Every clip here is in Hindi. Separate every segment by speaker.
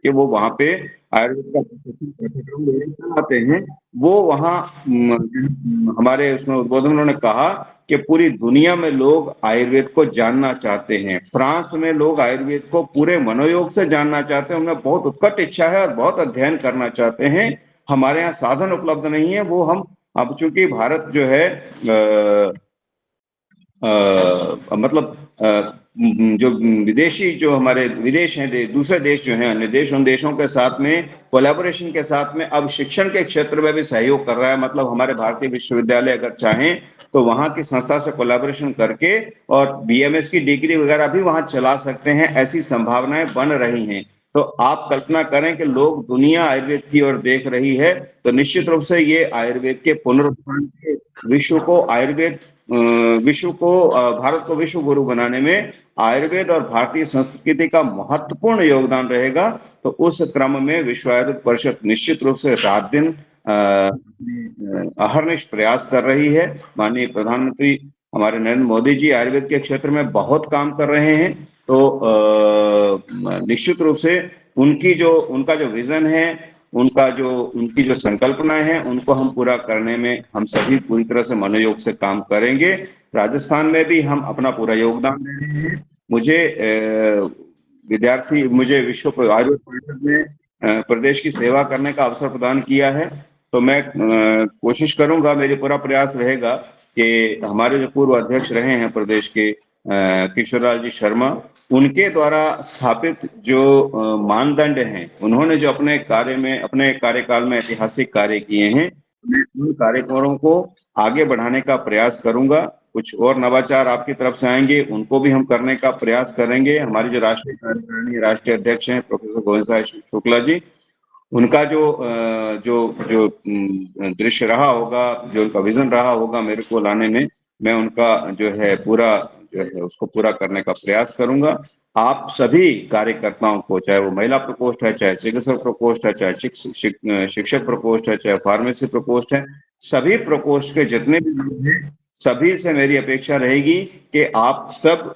Speaker 1: कि वो वहाँ पे आयुर्वेद का पाठ्यक्रम लेने चलाते हैं। वो वहाँ हमारे उसमें उद्बोधन में उन्होंने कहा कि पूरी दुनिया में लोग आयुर्वेद को जानना चाहते हैं। फ्रांस में लोग आयुर्वेद को पूरे मनोयोग से जानना चाहते हैं, उनमें बहुत उत्कट इच्छा है और बहुत अध्ययन करना चाहते हैं। हमारे यहाँ साधन उपलब्ध नहीं है। वो हम अब चूंकि भारत जो है मतलब जो विदेशी जो हमारे विदेश हैं, दूसरे देश जो हैं, अन्य देश, उन देशों के साथ में कोलैबोरेशन के साथ में अब शिक्षण के क्षेत्र में भी सहयोग कर रहा है। मतलब हमारे भारतीय विश्वविद्यालय अगर चाहें तो वहां की संस्था से कोलैबोरेशन करके और बीएमएस की डिग्री वगैरह भी वहां चला सकते हैं। ऐसी संभावनाएं बन रही हैं। तो आप कल्पना करें कि लोग दुनिया आयुर्वेद की ओर देख रही है, तो निश्चित रूप से ये आयुर्वेद के पुनरुत्थान के विश्व को आयुर्वेद विश्व को भारत को विश्व गुरु बनाने में आयुर्वेद और भारतीय संस्कृति का महत्वपूर्ण योगदान रहेगा। तो उस क्रम में विश्व आयुर्वेद परिषद निश्चित रूप से रात दिन अहर्निश प्रयास कर रही है। माननीय प्रधानमंत्री हमारे नरेंद्र मोदी जी आयुर्वेद के क्षेत्र में बहुत काम कर रहे हैं। तो निश्चित रूप से उनका जो विजन है, उनकी जो संकल्पनाएं हैं, उनको हम पूरा करने में हम सभी पूरी तरह से मनोयोग से काम करेंगे। राजस्थान में भी हम अपना पूरा योगदान दे रहे हैं। मुझे विश्व आयुर्वेद परिषद में प्रदेश की सेवा करने का अवसर प्रदान किया है। तो मैं कोशिश करूंगा, मेरी पूरा प्रयास रहेगा कि हमारे जो पूर्व अध्यक्ष रहे हैं प्रदेश के किशोरलाल जी शर्मा, उनके द्वारा स्थापित जो मानदंड हैं, उन्होंने जो अपने कार्यकाल में ऐतिहासिक कार्य किए हैं, मैं उन कार्यक्रमों को आगे बढ़ाने का प्रयास करूंगा। कुछ और नवाचार आपकी तरफ से आएंगे, उनको भी हम करने का प्रयास करेंगे। हमारी जो राष्ट्रीय कार्यकारिणी राष्ट्रीय अध्यक्ष हैं प्रोफेसर गोविंद साय शुक्ला जी, उनका जो जो दृश्य रहा होगा, जो उनका विजन रहा होगा मेरे को लाने में, मैं उनका जो है पूरा जो है उसको पूरा करने का प्रयास करूंगा। आप सभी कार्यकर्ताओं को, चाहे वो महिला प्रकोष्ठ है, चाहे चिकित्सक प्रकोष्ठ है, चाहे शिक्षक प्रकोष्ठ है, चाहे फार्मेसी प्रकोष्ठ है, सभी प्रकोष्ठ के जितने भी लोग हैं, सभी से मेरी अपेक्षा रहेगी कि आप सब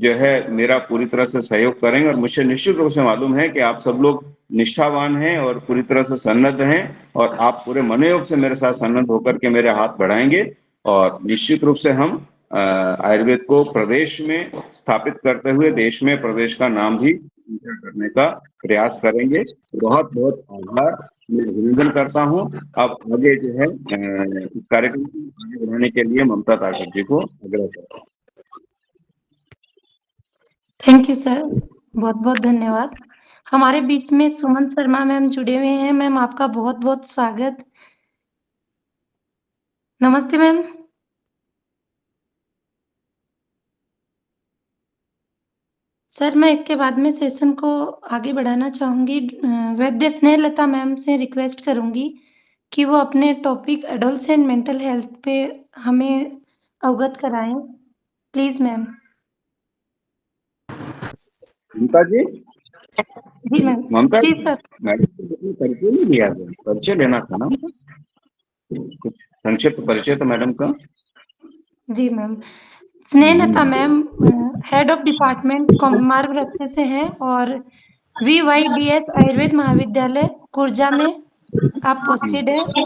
Speaker 1: जो है मेरा पूरी तरह से सहयोग करेंगे। और मुझे निश्चित रूप से मालूम है कि आप सब लोग निष्ठावान हैं और पूरी तरह से सन्नद्ध हैं, और आप पूरे मनोयोग से मेरे साथ सन्नद्ध होकर के मेरे हाथ बढ़ाएंगे। और निश्चित रूप से हम आयुर्वेद को प्रदेश में स्थापित करते हुए देश में प्रदेश का नाम भी ऊंचा करने का प्रयास करेंगे। बहुत बहुत आभार, मैं अभिनंदन करता हूँ। अब आगे जो है इस कार्यक्रम को आगे बढ़ाने के लिए ममता ताकर जी को आग्रह करता हूँ।
Speaker 2: थैंक यू सर, बहुत बहुत धन्यवाद। हमारे बीच में सुमन शर्मा मैम जुड़े हुए हैं। मैम आपका बहुत बहुत स्वागत। नमस्ते मैम। सर मैं इसके बाद में सेशन को आगे बढ़ाना चाहूंगी। वैद्य स्नेहलता मैम से रिक्वेस्ट करूंगी कि वो अपने टॉपिक एडोलसेंट मेंटल हेल्थ पे हमें अवगत कराएं। Please ma'am.
Speaker 1: ममता जी,
Speaker 2: जी मैम।
Speaker 1: ममता
Speaker 2: जी
Speaker 1: जी,
Speaker 2: सर।
Speaker 1: मैडम परिचय नहीं लिया था, परिचय लेना था ना उनका? कुछ संक्षिप्त परिचय तो मैडम का।
Speaker 2: जी ma'am. Snehlata ma'am head of department कुमार वृत्ति से हैं और VYDS आयुर्वेद महाविद्यालय कुर्जा में आप पोस्टेड है।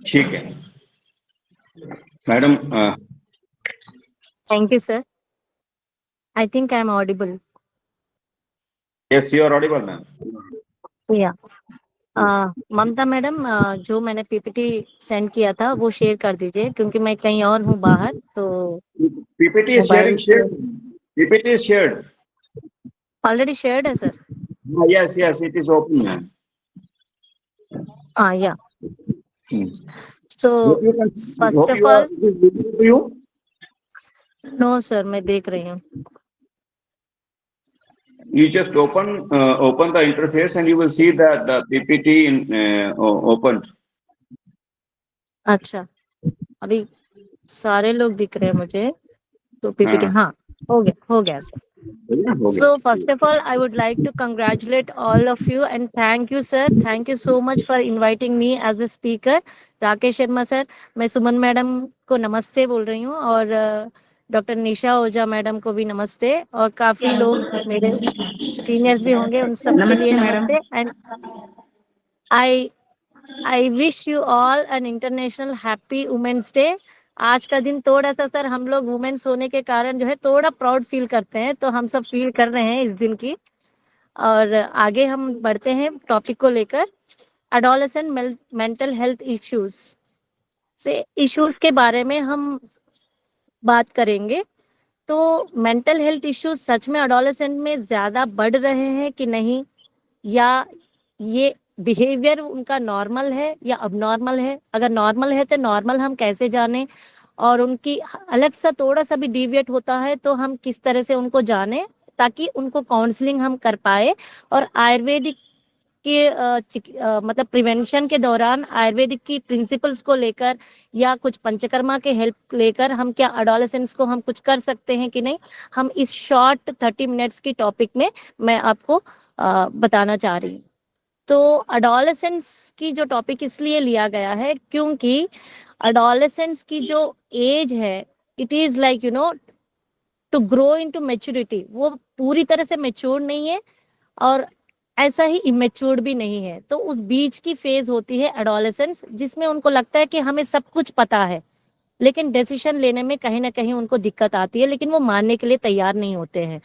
Speaker 1: ठीक है madam.
Speaker 3: Thank you, sir. I think I'm audible.
Speaker 1: Yes, you are audible ma'am.
Speaker 3: Yeah. Mamta madam, जो मैंने पीपीटी सेंड किया था वो शेयर कर दीजिए, क्योंकि मैं कहीं और हूँ बाहर, तो
Speaker 1: पीपीटी
Speaker 3: मोबाइल से
Speaker 1: पीपीटी शेयर्ड।
Speaker 3: ऑलरेडी शेयर्ड है sir.
Speaker 1: Yes yes, it is open ma'am.
Speaker 3: Yeah so first
Speaker 1: hope
Speaker 3: of
Speaker 1: you
Speaker 3: all,
Speaker 1: you
Speaker 3: know sir, मैं देख रही हूँ।
Speaker 1: you just open the interface and you will see that the PPT opened.
Speaker 3: अच्छा, अभी सारे लोग दिख रहे हैं मुझे, तो पीपीटी हाँ हो गया sir. So first of all, I would like to congratulate all of you and thank you, sir. Thank you so much for inviting me as a speaker. Rakesh Sharma sir, मैं सुमन मैडम को नमस्ते बोल रही हूँ, और डॉक्टर निशा ओझा मैडम को भी नमस्ते, और काफी लोग मेरे सीनियर्स भी होंगे, उन सबके लिए नमस्ते। And I wish you all an international happy women's day. आज का दिन थोड़ा सा सर हम लोग वुमेन्स होने के कारण जो है थोड़ा प्राउड फील करते हैं, तो हम सब फील कर रहे हैं इस दिन की। और आगे हम बढ़ते हैं टॉपिक को लेकर, एडोलेसेंट मेंटल हेल्थ इश्यूज से इश्यूज के बारे में हम बात करेंगे। तो मेंटल हेल्थ इश्यूज सच में एडोलेसेंट में ज्यादा बढ़ रहे हैं कि नहीं, या ये बिहेवियर उनका नॉर्मल है या अबनॉर्मल है? अगर नॉर्मल है तो नॉर्मल हम कैसे जाने, और उनकी अलग सा थोड़ा सा भी डिविएट होता है तो हम किस तरह से उनको जाने, ताकि उनको काउंसलिंग हम कर पाए। और आयुर्वेदिक के मतलब प्रिवेंशन के दौरान आयुर्वेदिक की प्रिंसिपल्स को लेकर या कुछ पंचकर्मा के हेल्प लेकर हम क्या एडोलेसेंट्स को हम कुछ कर सकते हैं कि नहीं, हम इस शॉर्ट 30 मिनट्स की टॉपिक में मैं आपको बताना चाह रही हूँ। तो एडोलेसेंट्स की जो टॉपिक इसलिए लिया गया है क्योंकि एडोलेसेंट्स की जो एज है, it is like to grow into maturity. वो पूरी तरह से मैच्योर नहीं है और ऐसा ही इमेच्योर्ड भी नहीं है, तो उस बीच की फेज होती है एडोलेसेंस, जिसमें उनको लगता है कि हमें सब कुछ पता है, लेकिन डिसीजन लेने में कहीं ना कहीं उनको दिक्कत आती है, लेकिन वो मानने के लिए तैयार नहीं होते हैं।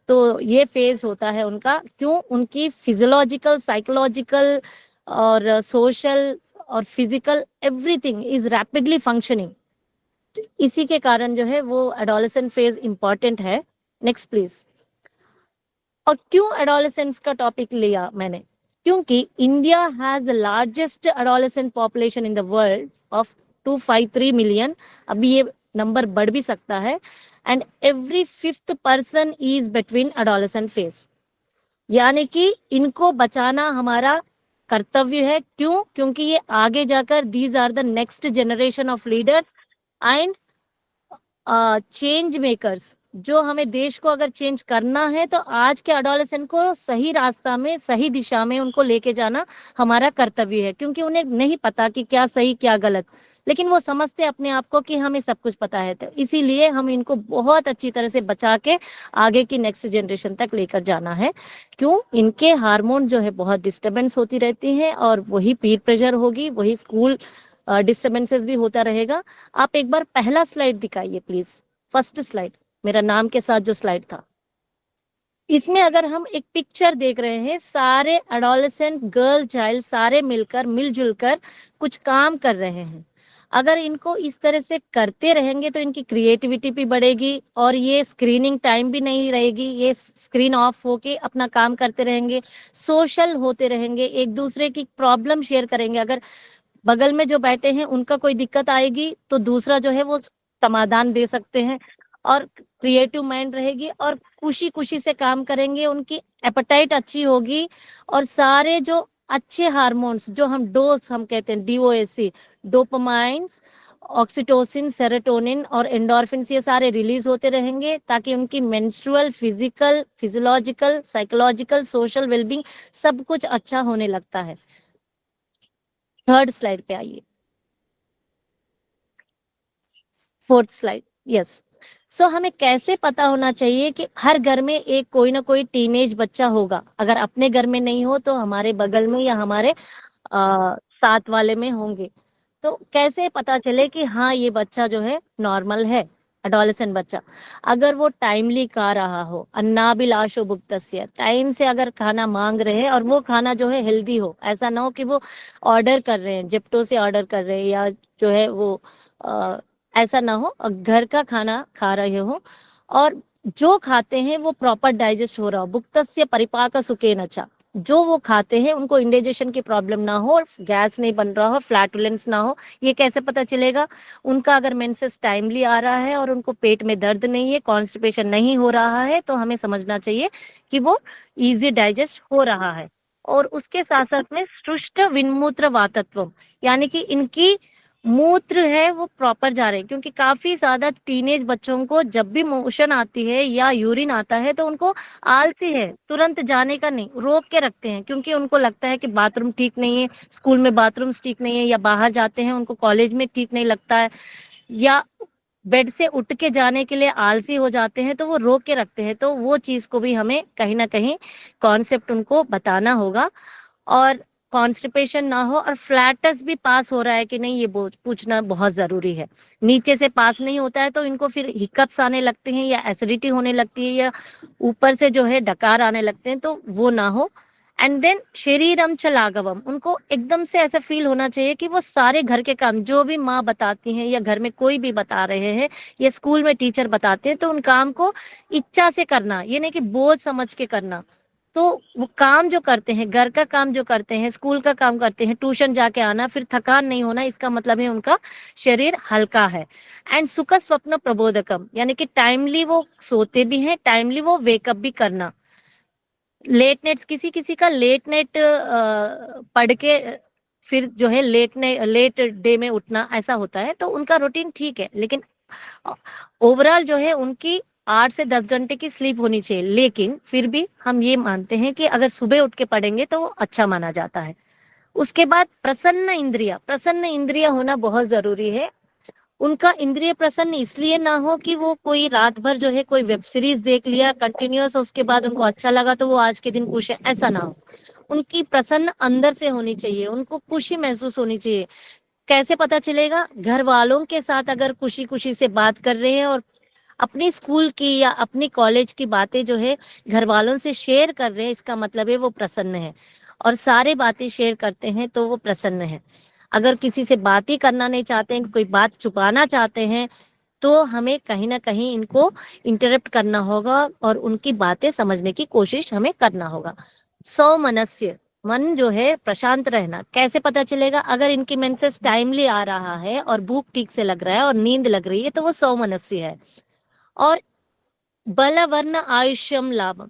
Speaker 3: तो ये फेज होता है उनका, क्यों? उनकी फिजियोलॉजिकल, साइकोलॉजिकल और सोशल और physical everything is rapidly functioning. इसी के कारण जो है वो एडोलेसेंट फेज इंपॉर्टेंट है। Next please. और क्यों एडोलेसेंट्स का टॉपिक लिया मैंने? क्योंकि India has the largest adolescent population in the world of 253 million. अभी ये नंबर बढ़ भी सकता है। And every 5th person is between adolescent phase, यानी कि इनको बचाना हमारा कर्तव्य है। क्यों? क्योंकि ये आगे जाकर these are the next generation of leaders and change makers. जो हमें देश को अगर चेंज करना है तो आज के एडोलेसेंट को सही रास्ता में, सही दिशा में उनको लेके जाना हमारा कर्तव्य है, क्योंकि उन्हें नहीं पता कि क्या सही क्या गलत, लेकिन वो समझते अपने आप को कि हमें सब कुछ पता है। तो इसीलिए हम इनको बहुत अच्छी तरह से बचा के आगे की नेक्स्ट जनरेशन तक लेकर जाना है। क्यों? इनके हार्मोन जो है बहुत डिस्टर्बेंस होती रहती है, और वही पीर प्रेशर होगी, वही स्कूल डिस्टर्बेंसेस भी होता रहेगा। आप एक बार पहला स्लाइड दिखाइए प्लीज, फर्स्ट स्लाइड, मेरा नाम के साथ जो स्लाइड था। इसमें अगर हम एक पिक्चर देख रहे हैं, सारे एडोलेसेंट गर्ल चाइल्ड सारे मिलकर मिलजुल कर कुछ काम कर रहे हैं। अगर इनको इस तरह से करते रहेंगे तो इनकी क्रिएटिविटी भी बढ़ेगी, और ये स्क्रीनिंग टाइम भी नहीं रहेगी, ये स्क्रीन ऑफ होके अपना काम करते रहेंगे, सोशल होते रहेंगे, एक दूसरे की प्रॉब्लम शेयर करेंगे। अगर बगल में जो बैठे हैं उनका कोई दिक्कत आएगी तो दूसरा जो है वो समाधान दे सकते हैं, और क्रिएटिव माइंड रहेगी, और खुशी खुशी से काम करेंगे, उनकी एपेटाइट अच्छी होगी, और सारे जो अच्छे हार्मोन्स जो हम डोज हम कहते हैं, DOAC, डोपामाइंस, ऑक्सीटोसिन, सेरोटोनिन और एंडोर्फिन, ये सारे रिलीज होते रहेंगे, ताकि उनकी menstrual, physical, physiological, psychological, social wellbeing सब कुछ अच्छा होने लगता है। थर्ड स्लाइड पे आइए, फोर्थ स्लाइड, यस। सो हमें कैसे पता होना चाहिए कि हर घर में एक कोई ना कोई टीनेज बच्चा होगा। अगर अपने घर में नहीं हो तो हमारे बगल में या हमारे साथ वाले में होंगे। तो कैसे पता चले कि हाँ ये बच्चा जो है नॉर्मल है, एडोलेसेंट बच्चा? अगर वो टाइमली खा रहा हो, अन्नाभिलाषो भुक्तस्य, टाइम से अगर खाना मांग रहे हैं, और वो खाना जो है हेल्दी हो, ऐसा ना हो कि वो ऑर्डर कर रहे हैं, जेप्टो से ऑर्डर कर रहे हैं, या जो है वो ऐसा ना हो, घर का खाना खा रहे हो, और जो खाते हैं वो प्रॉपर डाइजेस्ट हो रहा हो, भुक्तस्य परिपाक सुखेन च, जो वो खाते हैं उनको इंडाइजेशन की प्रॉब्लम ना हो, गैस नहीं बन रहा हो, फ्लैटुलेंस ना हो। ये कैसे पता चलेगा? उनका अगर मेंसेस टाइमली आ रहा है और उनको पेट में दर्द नहीं है, कॉन्स्टिपेशन नहीं हो रहा है, तो हमें समझना चाहिए कि वो इजी डाइजेस्ट हो रहा है। और उसके साथ साथ में सुष्ट विन्मूत्र वातत्व, यानी कि इनकी मूत्र है वो प्रॉपर जा रहे हैं, क्योंकि काफी ज्यादा टीनेज बच्चों को जब भी मोशन आती है या यूरिन आता है तो उनको आलसी है, तुरंत जाने का नहीं, रोक के रखते हैं, क्योंकि उनको लगता है कि बाथरूम ठीक नहीं है, स्कूल में बाथरूम ठीक नहीं है, या बाहर जाते हैं उनको कॉलेज में ठीक नहीं लगता है, या बेड से उठ के जाने के लिए आलसी हो जाते हैं तो वो रोक के रखते हैं। तो वो चीज को भी हमें कहीं ना कहीं कॉन्सेप्ट उनको बताना होगा, और कॉन्स्टिपेशन ना हो, और फ्लैटस भी पास हो रहा है कि नहीं ये पूछना बहुत जरूरी है। नीचे से पास नहीं होता है तो इनको फिर हिकअप्स आने लगते हैं या एसिडिटी होने लगती है या ऊपर से जो है डकार आने लगते हैं, तो वो ना हो। एंड देन शरीरम च लाघवम, उनको एकदम से ऐसा फील होना चाहिए कि वो सारे घर के काम जो भी माँ बताती हैं या घर में कोई भी बता रहे हैं या स्कूल में टीचर बताते हैं, तो उन काम को इच्छा से करना, ये नहीं कि बोझ समझ के करना। तो वो काम जो करते हैं, घर का काम जो करते हैं, स्कूल का काम करते हैं, ट्यूशन जाके आना, फिर थकान नहीं होना, इसका मतलब है उनका शरीर हल्का है। एंड सुख स्वप्न प्रबोधकम, यानी कि टाइमली वो सोते भी हैं, टाइमली वो वेकअप भी करना। लेट नाइट्स, किसी किसी का लेट नाइट पढ़ के फिर जो है लेट डे में उठना ऐसा होता है, तो उनका रूटीन ठीक है, लेकिन ओवरऑल जो है उनकी 8 से 10 घंटे की स्लीप होनी चाहिए। लेकिन फिर भी हम ये मानते हैं कि अगर सुबह उठ के पढ़ेंगे तो वो अच्छा माना जाता है। उसके बाद प्रसन्न इंद्रिया होना बहुत जरूरी है। उनका इंद्रिय प्रसन्न इसलिए ना हो कि वो कोई रात भर जो है कोई वेब सीरीज देख लिया कंटिन्यूअस, उसके बाद उनको अच्छा लगा तो वो आज के दिन खुश है, ऐसा ना हो। उनकी प्रसन्न अंदर से होनी चाहिए, उनको खुशी महसूस होनी चाहिए। कैसे पता चलेगा? घर वालों के साथ अगर खुशी खुशी से बात कर रहे हैं और अपनी स्कूल की या अपनी कॉलेज की बातें जो है घर वालों से शेयर कर रहे हैं, इसका मतलब है वो प्रसन्न है। और सारे बातें शेयर करते हैं तो वो प्रसन्न है। अगर किसी से बात ही करना नहीं चाहते हैं, कोई बात छुपाना चाहते हैं, तो हमें कहीं ना कहीं इनको इंटरप्ट करना होगा और उनकी बातें समझने की कोशिश हमें करना होगा। सौमनस्य, मन जो है प्रशांत रहना। कैसे पता चलेगा? अगर इनकी मेंसेस टाइमली आ रहा है और भूख ठीक से लग रहा है और नींद लग रही है तो वो सौमनस्य है। और बल वर्ण आयुष्यम लाभम,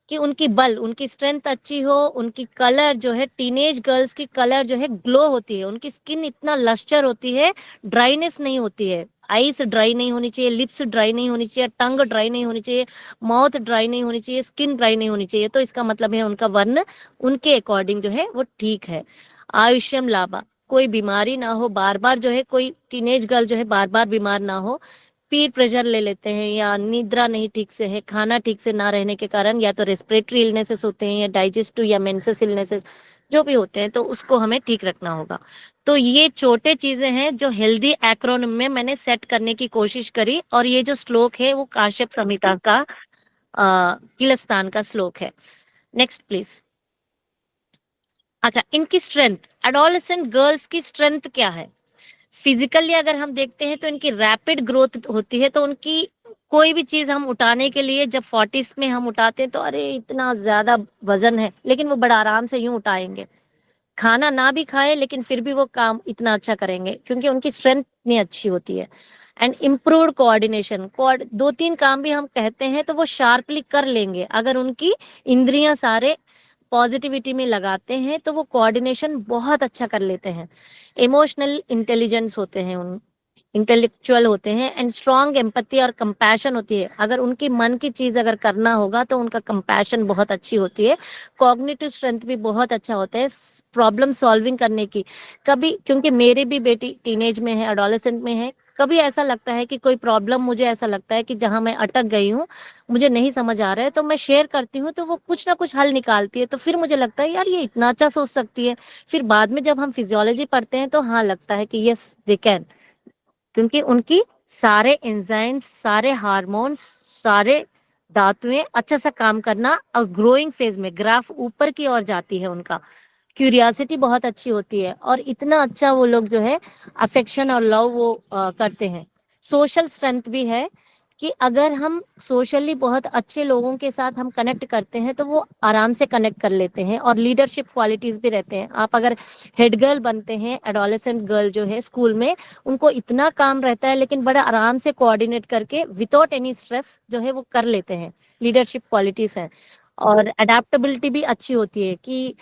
Speaker 3: कि उनकी बल, उनकी स्ट्रेंथ अच्छी हो, उनकी कलर जो है, टीनेज गर्ल्स की कलर जो है ग्लो होती है, उनकी स्किन इतना लश्चर होती है, ड्राइनेस नहीं होती है। आईज ड्राई नहीं होनी चाहिए, लिप्स ड्राई नहीं होनी चाहिए, टंग ड्राई नहीं होनी चाहिए, माउथ ड्राई नहीं होनी चाहिए, स्किन ड्राई नहीं होनी चाहिए। तो इसका मतलब है उनका वर्ण उनके अकॉर्डिंग जो है वो ठीक है। आयुष्यम लाभा, कोई बीमारी ना हो, बार बार जो है कोई टीनेज गर्ल जो है बार बार बीमार ना हो। पीर प्रेशर ले लेते हैं या निद्रा नहीं ठीक से है, खाना ठीक से ना रहने के कारण या तो रेस्पिरेटरी इलनेसेस होते हैं या डाइजेस्टिव या मेंसेस इलनेसेस जो भी होते हैं, तो उसको हमें ठीक रखना होगा। तो ये छोटे चीजें हैं जो हेल्दी एक्रोनिम में मैंने सेट करने की कोशिश करी, और ये जो श्लोक है वो काश्यप संहिता का किलस्तान का श्लोक है। Next please. अच्छा, इनकी स्ट्रेंथ, एडोलेसेंट गर्ल्स की स्ट्रेंथ क्या है? फिजिकली अगर हम देखते हैं तो इनकी रैपिड ग्रोथ होती है, तो उनकी कोई भी चीज हम उठाने के लिए जब 40s में हम उठाते हैं तो अरे इतना ज्यादा वजन है, लेकिन वो बड़ा आराम से यूं उठाएंगे। खाना ना भी खाए लेकिन फिर भी वो काम इतना अच्छा करेंगे क्योंकि उनकी स्ट्रेंथ इतनी अच्छी होती है। एंड इम्प्रूव्ड कोऑर्डिनेशन, 2-3 काम भी हम कहते हैं तो वो शार्पली कर लेंगे अगर उनकी इंद्रियां सारे पॉजिटिविटी में लगाते हैं, तो वो कोऑर्डिनेशन बहुत अच्छा कर लेते हैं। इमोशनल इंटेलिजेंस होते हैं, उन इंटेलेक्चुअल होते हैं। एंड स्ट्रॉन्ग एम्पैथी और कंपैशन होती है। अगर उनकी मन की चीज अगर करना होगा तो उनका कंपैशन बहुत अच्छी होती है। कॉग्निटिव स्ट्रेंथ भी बहुत अच्छा होता है, प्रॉब्लम सॉल्विंग करने की। कभी, क्योंकि मेरी भी बेटी टीनेज में है, एडोलेसेंट में है, कभी ऐसा लगता है कि कोई प्रॉब्लम, मुझे ऐसा लगता है कि जहां मैं अटक गई हूँ, मुझे नहीं समझ आ रहा है, तो मैं शेयर करती हूँ तो वो कुछ ना कुछ हल निकालती है। तो फिर मुझे लगता है यार ये इतना अच्छा सोच सकती है। फिर बाद में जब हम फिजियोलॉजी पढ़ते हैं तो हाँ लगता है कि यस दे कैन, क्योंकि उनकी सारे एंजाइम्स, सारे हार्मोन्स, सारे धातुएं अच्छा सा काम करना, और ग्रोइंग फेज में ग्राफ ऊपर की ओर जाती है उनका। क्यूरियोसिटी बहुत अच्छी होती है, और इतना अच्छा वो लोग जो है अफेक्शन और लव वो करते हैं। सोशल स्ट्रेंथ भी है कि अगर हम सोशली बहुत अच्छे लोगों के साथ हम कनेक्ट करते हैं तो वो आराम से कनेक्ट कर लेते हैं, और लीडरशिप क्वालिटीज भी रहते हैं। आप अगर हेड गर्ल बनते हैं, एडोलेसेंट गर्ल जो है स्कूल में, उनको इतना काम रहता है लेकिन बड़ा आराम से कोऑर्डिनेट करके विदाउट एनी स्ट्रेस जो है वो कर लेते हैं। लीडरशिप क्वालिटीज हैं। और अडेप्टेबिलिटी भी अच्छी होती है कि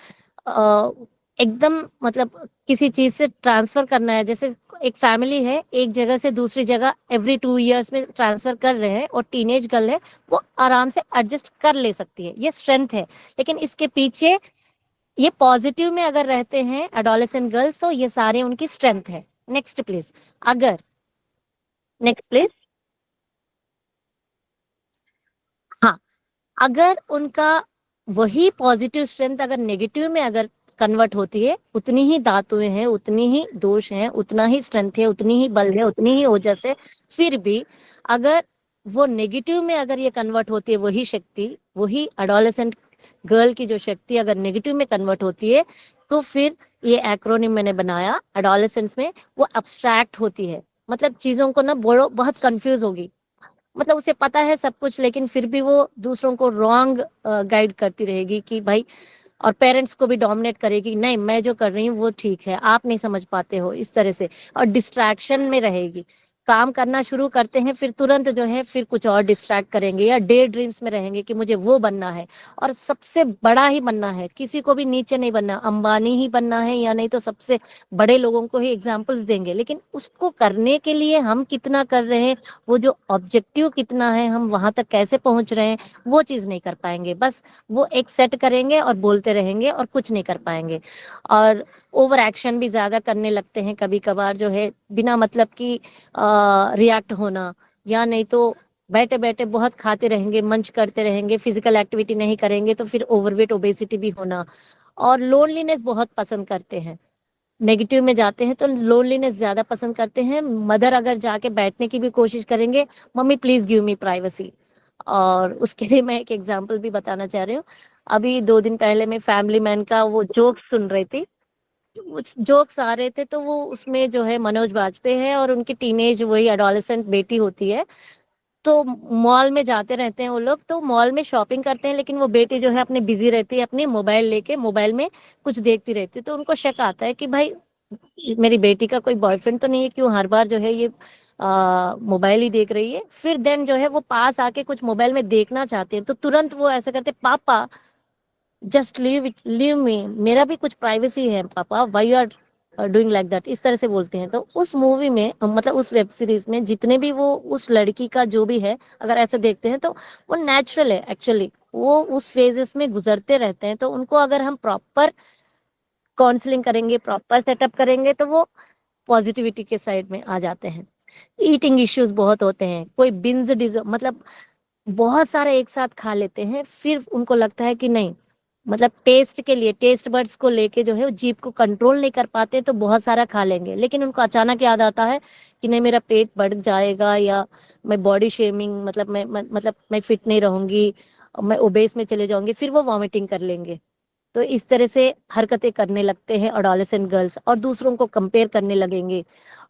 Speaker 3: एकदम मतलब किसी चीज से ट्रांसफर करना है, जैसे एक फैमिली है एक जगह से दूसरी जगह एवरी 2 years में ट्रांसफर कर रहे हैं, और टीनेज गर्ल है वो आराम से एडजस्ट कर ले सकती है, ये स्ट्रेंथ है। लेकिन इसके पीछे ये पॉजिटिव में अगर रहते हैं एडोलेसेंट गर्ल्स तो ये सारे उनकी स्ट्रेंथ है। Next please. अगर नेक्स्ट प्लीज। हाँ, अगर उनका वही पॉजिटिव स्ट्रेंथ अगर नेगेटिव में अगर कन्वर्ट होती है, उतनी ही धातुएं हैं, उतनी ही दोष हैं, उतना ही स्ट्रेंथ है, उतनी ही बल है, उतनी ही ओजस है, फिर भी अगर वो नेगेटिव में अगर ये कन्वर्ट होती है, वही शक्ति, वही एडोलेसेंट गर्ल की जो शक्ति अगर नेगेटिव में कन्वर्ट होती है, तो फिर ये एक्रोनिम मैंने बनाया एडोलेसेंस में, वो अब्स्ट्रैक्ट होती है। मतलब चीजों को ना बहुत कंफ्यूज होगी, मतलब उसे पता है सब कुछ, लेकिन फिर भी वो दूसरों को रॉन्ग गाइड करती रहेगी कि भाई, और पेरेंट्स को भी डोमिनेट करेगी, नहीं मैं जो कर रही हूँ वो ठीक है, आप नहीं समझ पाते हो, इस तरह से। और डिस्ट्रैक्शन में रहेगी, काम करना शुरू करते हैं फिर तुरंत जो है फिर कुछ और डिस्ट्रैक्ट करेंगे, या डे ड्रीम्स में रहेंगे कि मुझे वो बनना है और सबसे बड़ा ही बनना है, किसी को भी नीचे नहीं बनना, अंबानी ही बनना है, या नहीं तो सबसे बड़े लोगों को ही एग्जाम्पल्स देंगे। लेकिन उसको करने के लिए हम कितना कर रहे हैं, वो जो ऑब्जेक्टिव कितना है, हम वहां तक कैसे पहुंच रहे हैं, वो चीज नहीं कर पाएंगे। बस वो एक सेट करेंगे और बोलते रहेंगे और कुछ नहीं कर पाएंगे। और ओवर एक्शन भी ज्यादा करने लगते हैं कभी कभार, जो है बिना मतलब की रिएक्ट होना, या नहीं तो बैठे बैठे बहुत खाते रहेंगे, मंच करते रहेंगे, फिजिकल एक्टिविटी नहीं करेंगे तो फिर ओवरवेट ओबेसिटी भी होना। और लोनलीनेस बहुत पसंद करते हैं, नेगेटिव में जाते हैं तो लोनलीनेस ज्यादा पसंद करते हैं। मदर अगर जाके बैठने की भी कोशिश करेंगे, mummy please give me privacy. और उसके लिए मैं एक एग्जांपल भी बताना चाह रही हूँ। अभी 2 दिन पहले मैं फैमिली मैन का वो जोक सुन रही थी, जोक्स आ रहे थे, तो वो उसमें जो है मनोज बाजपेयी है और उनकी टीनेज वही एडोलेसेंट बेटी होती है। तो मॉल में जाते रहते हैं वो लोग, तो मॉल में शॉपिंग करते हैं, लेकिन वो बेटी जो है अपने बिजी रहती है, अपनी मोबाइल लेके मोबाइल में कुछ देखती रहती है। तो उनको शक आता है कि भाई मेरी बेटी का कोई बॉयफ्रेंड तो नहीं है, क्यों हर बार जो है ये मोबाइल ही देख रही है। फिर देन जो है वो पास आके कुछ मोबाइल में देखना चाहते हैं, तो तुरंत वो ऐसा करते, पापा just leave it, leave me, मेरा भी कुछ प्राइवेसी है पापा, why you are doing like that, इस तरह से बोलते हैं। तो उस मूवी में मतलब उस वेब सीरीज में जितने भी वो उस लड़की का जो भी है, अगर ऐसे देखते हैं तो वो नेचुरल है एक्चुअली, वो उस फेजेस में गुजरते रहते हैं। तो उनको अगर हम प्रॉपर काउंसलिंग करेंगे, प्रॉपर सेटअप करेंगे, तो वो पॉजिटिविटी के साइड में आ जाते हैं। ईटिंग इश्यूज बहुत होते हैं, कोई बिंज मतलब बहुत सारे एक साथ खा लेते हैं, फिर उनको लगता है कि नहीं, मतलब टेस्ट के लिए, टेस्ट बर्ड्स को लेके जो है वो जीभ को कंट्रोल नहीं कर पाते, तो बहुत सारा खा लेंगे, लेकिन उनको अचानक याद आता है कि नहीं मेरा पेट बढ़ जाएगा, या मैं बॉडी शेमिंग, मतलब मतलब मैं फिट नहीं रहूंगी, मैं ओबेस में चले जाऊंगी, फिर वो वॉमिटिंग कर लेंगे। तो इस तरह से हरकतें करने लगते हैं एडोलेसेंट गर्ल्स, और दूसरों को कंपेयर करने लगेंगे,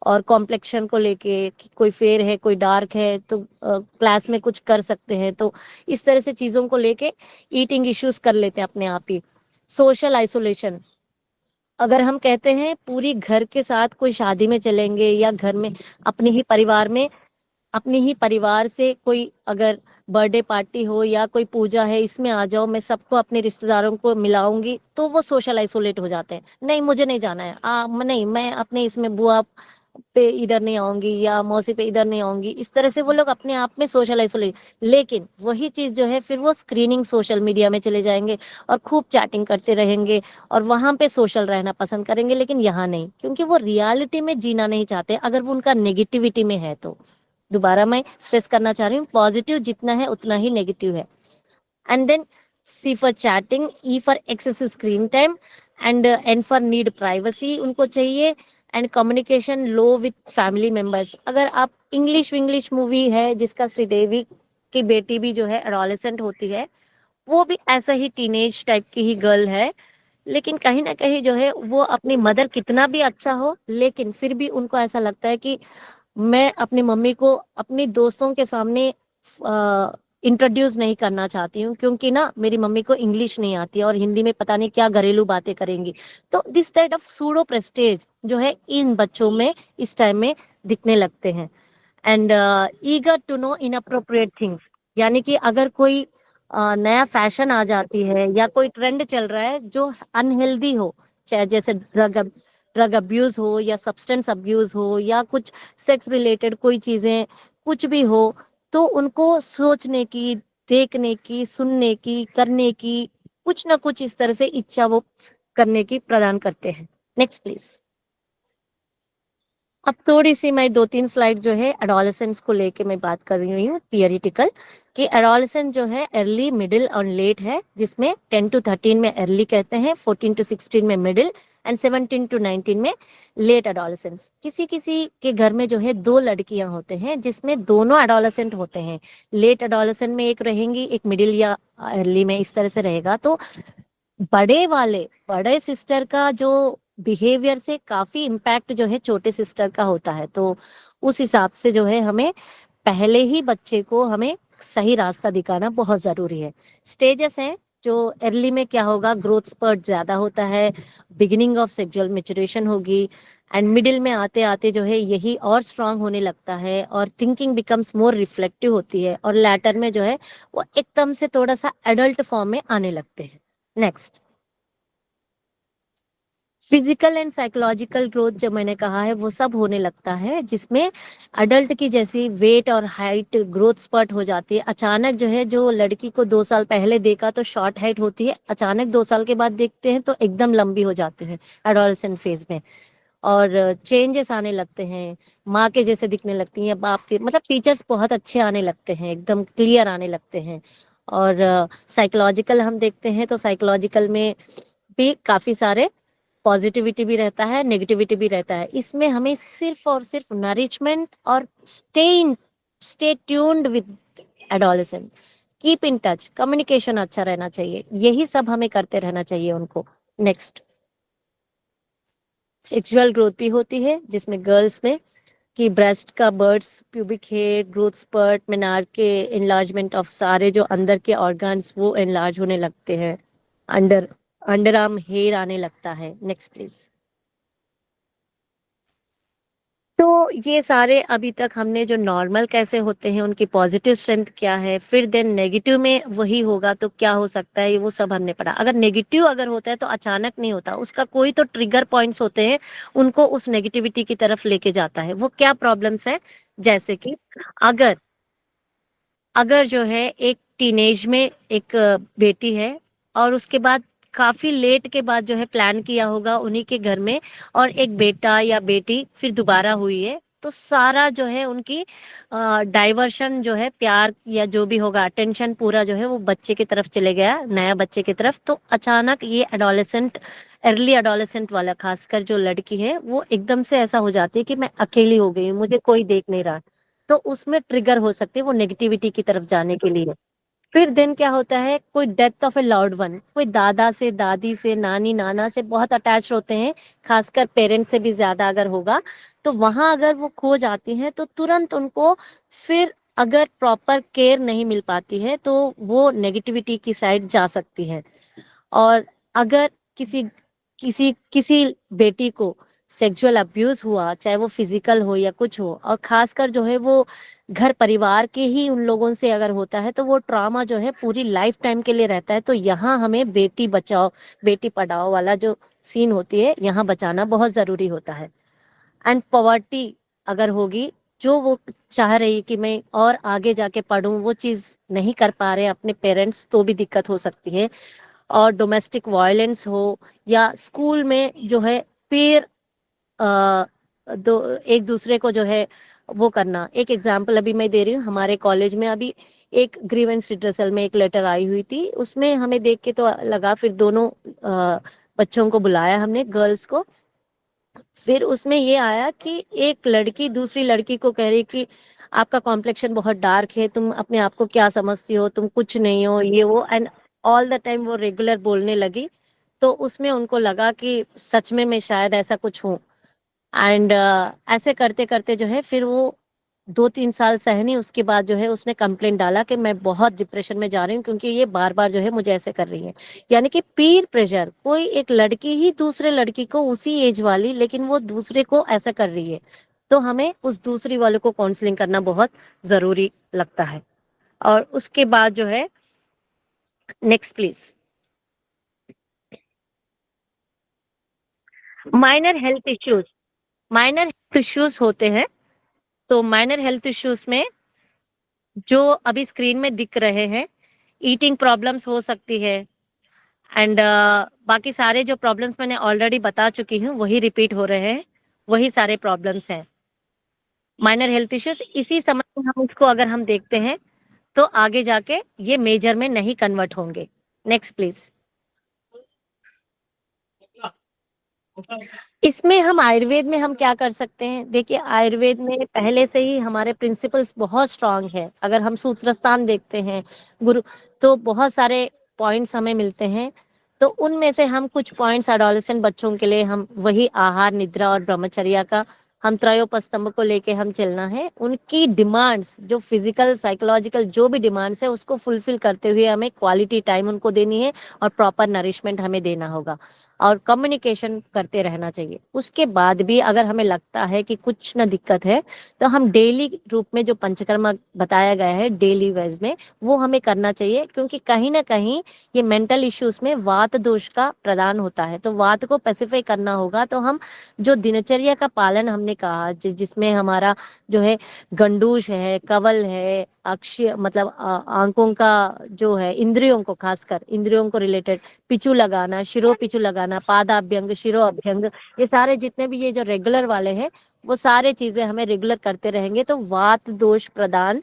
Speaker 3: और कॉम्प्लेक्शन को लेके कि कोई फेयर है कोई डार्क है तो क्लास में कुछ कर सकते हैं, तो इस तरह से चीजों को लेके ईटिंग इश्यूज कर लेते हैं अपने आप ही। सोशल आइसोलेशन, अगर हम कहते हैं पूरी घर के साथ कोई शादी में चलेंगे, या घर में अपने ही परिवार में, अपने ही परिवार से कोई अगर बर्थडे पार्टी हो या कोई पूजा है, इसमें आ जाओ, मैं सबको अपने रिश्तेदारों को मिलाऊंगी, तो वो सोशल आइसोलेट हो जाते हैं, नहीं मुझे नहीं जाना है, नहीं मैं अपने इसमें बुआ पे इधर नहीं आऊंगी, या मौसी पे इधर नहीं आऊंगी, इस तरह से वो लोग अपने आप में सोशल आइसोलेट। लेकिन वही चीज जो है फिर वो स्क्रीनिंग सोशल मीडिया में चले जाएंगे और खूब चैटिंग करते रहेंगे, और वहां पे सोशल रहना पसंद करेंगे, लेकिन यहाँ नहीं, क्योंकि वो रियलिटी में जीना नहीं चाहते, अगर वो उनका नेगेटिविटी में है तो। दोबारा मैं स्ट्रेस करना चाह रही हूँ, पॉजिटिव जितना है उतना ही नेगेटिव है। And then C for chatting, E for excessive screen time, and N for need privacy उनको चाहिए, and communication low with family members. अगर आप इंग्लिश विंग्लिश मूवी है जिसका श्रीदेवी की बेटी भी जो है एडोलेसेंट होती है, वो भी ऐसा ही टीनेज टाइप की ही गर्ल है, लेकिन कहीं ना कहीं जो है वो अपनी मदर कितना भी अच्छा हो, लेकिन फिर भी उनको ऐसा लगता है कि मैं अपनी मम्मी को अपनी दोस्तों के सामने इंट्रोड्यूस नहीं करना चाहती हूँ, क्योंकि ना मेरी मम्मी को इंग्लिश नहीं आती है और हिंदी में पता नहीं क्या घरेलू बातें करेंगी। तो this type of pseudo prestige जो है इन बच्चों में इस टाइम में दिखने लगते हैं। And eager to know inappropriate things, यानी कि अगर कोई नया फैशन आ जाती है या कोई ट्रेंड चल रहा है जो अनहेल्दी हो, चाहे जैसे ड्रग अब्यूज हो या सब्सटेंस अब्यूज हो या कुछ सेक्स रिलेटेड कोई चीजें कुछ भी हो, तो उनको सोचने की, देखने की, सुनने की, करने की कुछ ना कुछ इस तरह से इच्छा वो करने की प्रदान करते हैं। Next please. अब थोड़ी सी मैं 2-3 स्लाइड जो है एडोलेसेंस को लेके मैं बात कर रही हूँ थियरिटिकल, कि एडोलेसेंट जो है अर्ली, मिडिल और लेट है, जिसमें 10 to 13 में अर्ली कहते हैं, 14 to 16 में मिडिल एंड 17 to 19 में लेट एडोलेसेंस। किसी किसी के घर में जो है 2 लड़कियां होते हैं जिसमें दोनों एडोलेसेंट होते हैं, लेट एडोलेसेंट में एक रहेंगी, एक मिडिल या अर्ली में, इस तरह से रहेगा। तो बड़े सिस्टर का जो बिहेवियर से काफी इम्पैक्ट जो है छोटे सिस्टर का होता है। तो उस हिसाब से जो है हमें पहले ही बच्चे को हमें सही रास्ता दिखाना बहुत जरूरी है। स्टेजेस हैं, जो अर्ली में क्या होगा, ग्रोथ स्पर्ट ज्यादा होता है, बिगिनिंग ऑफ सेक्सुअल मैच्योरेशन होगी, एंड मिडिल में आते आते जो है यही और स्ट्रांग होने लगता है और थिंकिंग बिकम्स मोर रिफ्लेक्टिव होती है, और लैटर में जो है वो एकदम से थोड़ा सा एडल्ट फॉर्म में आने लगते हैं। Next, physical and psychological growth जो मैंने कहा है वो सब होने लगता है, जिसमें अडल्ट की जैसी वेट और हाइट ग्रोथ स्पर्ट हो जाती है। अचानक जो है, जो लड़की को 2 साल पहले देखा तो शॉर्ट हाइट होती है, अचानक 2 साल के बाद देखते हैं तो एकदम लंबी हो जाती है एडोलेसेंट फेज में, और चेंजेस आने लगते हैं, माँ के जैसे दिखने लगती हैं, बाप के, मतलब फीचर्स बहुत अच्छे आने लगते हैं, एकदम क्लियर आने लगते हैं। और साइकोलॉजिकल हम देखते हैं तो साइकोलॉजिकल में भी काफी सारे पॉजिटिविटी भी रहता है, नेगेटिविटी भी रहता है। इसमें हमें सिर्फ और सिर्फ नरिशमेंट और stay tuned with adolescent, keep in touch, communication अच्छा रहना चाहिए, यही सब हमें करते रहना चाहिए उनको। नेक्स्ट, सेक्सुअल ग्रोथ भी होती है, जिसमें गर्ल्स में कि ब्रेस्ट का buds, pubic hair, growth spurt, menarche के इनलार्जमेंट ऑफ सारे जो अंदर के ऑर्गन्स वो एनलार्ज होने लगते हैं, अंडर आर्म हेयर आने लगता है। Next please. तो ये सारे अभी तक हमने जो नॉर्मल कैसे होते हैं, उनकी पॉजिटिव स्ट्रेंथ क्या है, फिर देन नेगेटिव में वही होगा तो क्या हो सकता है, वो सब हमने पढ़ा। अगर नेगेटिव अगर होता है तो अचानक नहीं होता, उसका कोई तो ट्रिगर पॉइंट्स होते हैं, उनको उस नेगेटिविटी की तरफ लेके जाता है। वो क्या प्रॉब्लम्स है, जैसे कि अगर अगर जो है एक टीनेज में एक बेटी है, और उसके बाद काफी लेट के बाद जो है प्लान किया होगा उन्हीं के घर में, और एक बेटा या बेटी फिर दोबारा हुई है, तो सारा जो है उनकी डाइवर्शन जो है, प्यार या जो भी होगा, अटेंशन पूरा जो है वो बच्चे की तरफ चले गया, नया बच्चे की तरफ। तो अचानक ये एडोलेसेंट, अर्ली एडोलेसेंट वाला खासकर जो लड़की है, वो एकदम से ऐसा हो जाती है कि मैं अकेली हो गई हूँ, मुझे कोई देख नहीं रहा। तो उसमें ट्रिगर हो सकती है वो नेगेटिविटी की तरफ जाने के लिए। फिर दिन क्या होता है, कोई death of A loved one, कोई दादा से, दादी से, नानी नाना से बहुत अटैच होते हैं, खासकर पेरेंट्स से भी ज्यादा अगर होगा, तो वहां अगर वो खो जाती हैं तो तुरंत उनको फिर अगर प्रॉपर केयर नहीं मिल पाती है तो वो नेगेटिविटी की साइड जा सकती है। और अगर किसी किसी किसी बेटी को सेक्सुअल अब्यूज हुआ, चाहे वो फिजिकल हो या कुछ हो, और खासकर जो है वो घर परिवार के ही उन लोगों से अगर होता है, तो वो ट्रॉमा जो है पूरी लाइफ टाइम के लिए रहता है। तो यहाँ हमें बेटी बचाओ बेटी पढ़ाओ वाला जो सीन होती है, यहाँ बचाना बहुत जरूरी होता है। एंड पॉवर्टी अगर होगी, जो वो चाह रही कि मैं और आगे जाके पढूं, वो चीज नहीं कर पा रहे अपने पेरेंट्स, तो भी दिक्कत हो सकती है। और डोमेस्टिक वायलेंस हो, या स्कूल में जो है पीर एक दूसरे को जो है वो करना। एक एग्जाम्पल अभी मैं दे रही हूँ, हमारे कॉलेज में अभी एक ग्रीवेंस रिड्रेसल में एक लेटर आई हुई थी, उसमें हमें देख के तो लगा, फिर दोनों बच्चों को बुलाया हमने, गर्ल्स को। फिर उसमें ये आया कि एक लड़की दूसरी लड़की को कह रही कि आपका कॉम्प्लेक्शन बहुत डार्क है, तुम अपने आप को क्या समझती हो, तुम कुछ नहीं हो, ये वो, एंड ऑल द टाइम वो रेगुलर बोलने लगी। तो उसमें उनको लगा कि सच में मैं शायद ऐसा कुछ हूँ। एंड ऐसे करते करते जो है फिर वो 2-3 साल सहनी, उसके बाद जो है उसने कंप्लेंट डाला कि मैं बहुत डिप्रेशन में जा रही हूँ, क्योंकि ये बार बार जो है मुझे ऐसे कर रही है। यानी कि पीर प्रेशर, कोई एक लड़की ही दूसरे लड़की को, उसी एज वाली, लेकिन वो दूसरे को ऐसा कर रही है, तो हमें उस दूसरी वाले को काउंसलिंग करना बहुत जरूरी लगता है। और उसके बाद जो है, next please. Minor health issues, minor health issues होते हैं। तो माइनर हेल्थ इश्यूज में जो अभी स्क्रीन में दिख रहे हैं, ईटिंग प्रॉब्लम्स हो सकती है, एंड बाकी सारे जो प्रॉब्लम्स मैंने ऑलरेडी बता चुकी हूँ वही रिपीट हो रहे हैं, वही सारे प्रॉब्लम्स हैं, माइनर हेल्थ इश्यूज। इसी समय में हम उसको अगर हम देखते हैं तो आगे जाके ये मेजर में नहीं कन्वर्ट होंगे। Next please. इसमें हम आयुर्वेद में हम क्या कर सकते हैं? देखिए, आयुर्वेद में पहले से ही हमारे प्रिंसिपल्स बहुत स्ट्रांग है। अगर हम सूत्रस्थान देखते हैं गुरु, तो बहुत सारे पॉइंट्स हमें मिलते हैं। तो उनमें से हम कुछ पॉइंट्स एडोलेसेंट बच्चों के लिए, हम वही आहार, निद्रा और ब्रह्मचर्या का हम त्रयोपस्तंभ को लेके हम चलना है। उनकी डिमांड्स, जो फिजिकल साइकोलॉजिकल जो भी डिमांड्स है, उसको फुलफिल करते हुए हमें क्वालिटी टाइम उनको देनी है और प्रॉपर नरिशमेंट हमें देना होगा और कम्युनिकेशन करते रहना चाहिए। उसके बाद भी अगर हमें लगता है कि कुछ न दिक्कत है, तो हम डेली रूप में जो पंचकर्मा बताया गया है डेली वाइज में, वो हमें करना चाहिए। क्योंकि कहीं ना कहीं ये मेंटल इश्यूज में वात दोष का प्रदान होता है, तो वात को पैसिफाई करना होगा। तो हम जो दिनचर्या का पालन हमने कहा, जिसमें हमारा जो है गंडूश है, कवल है, अक्षय मतलब आंखों का जो है, इंद्रियों को, खासकर इंद्रियों को रिलेटेड पिचू लगाना, शिरो पिचू लगाना, पादाभ्यंग, शिरो अभ्यंग, ये सारे जितने भी ये जो रेगुलर वाले हैं, वो सारे चीजें हमें रेगुलर करते रहेंगे तो वात दोष प्रदान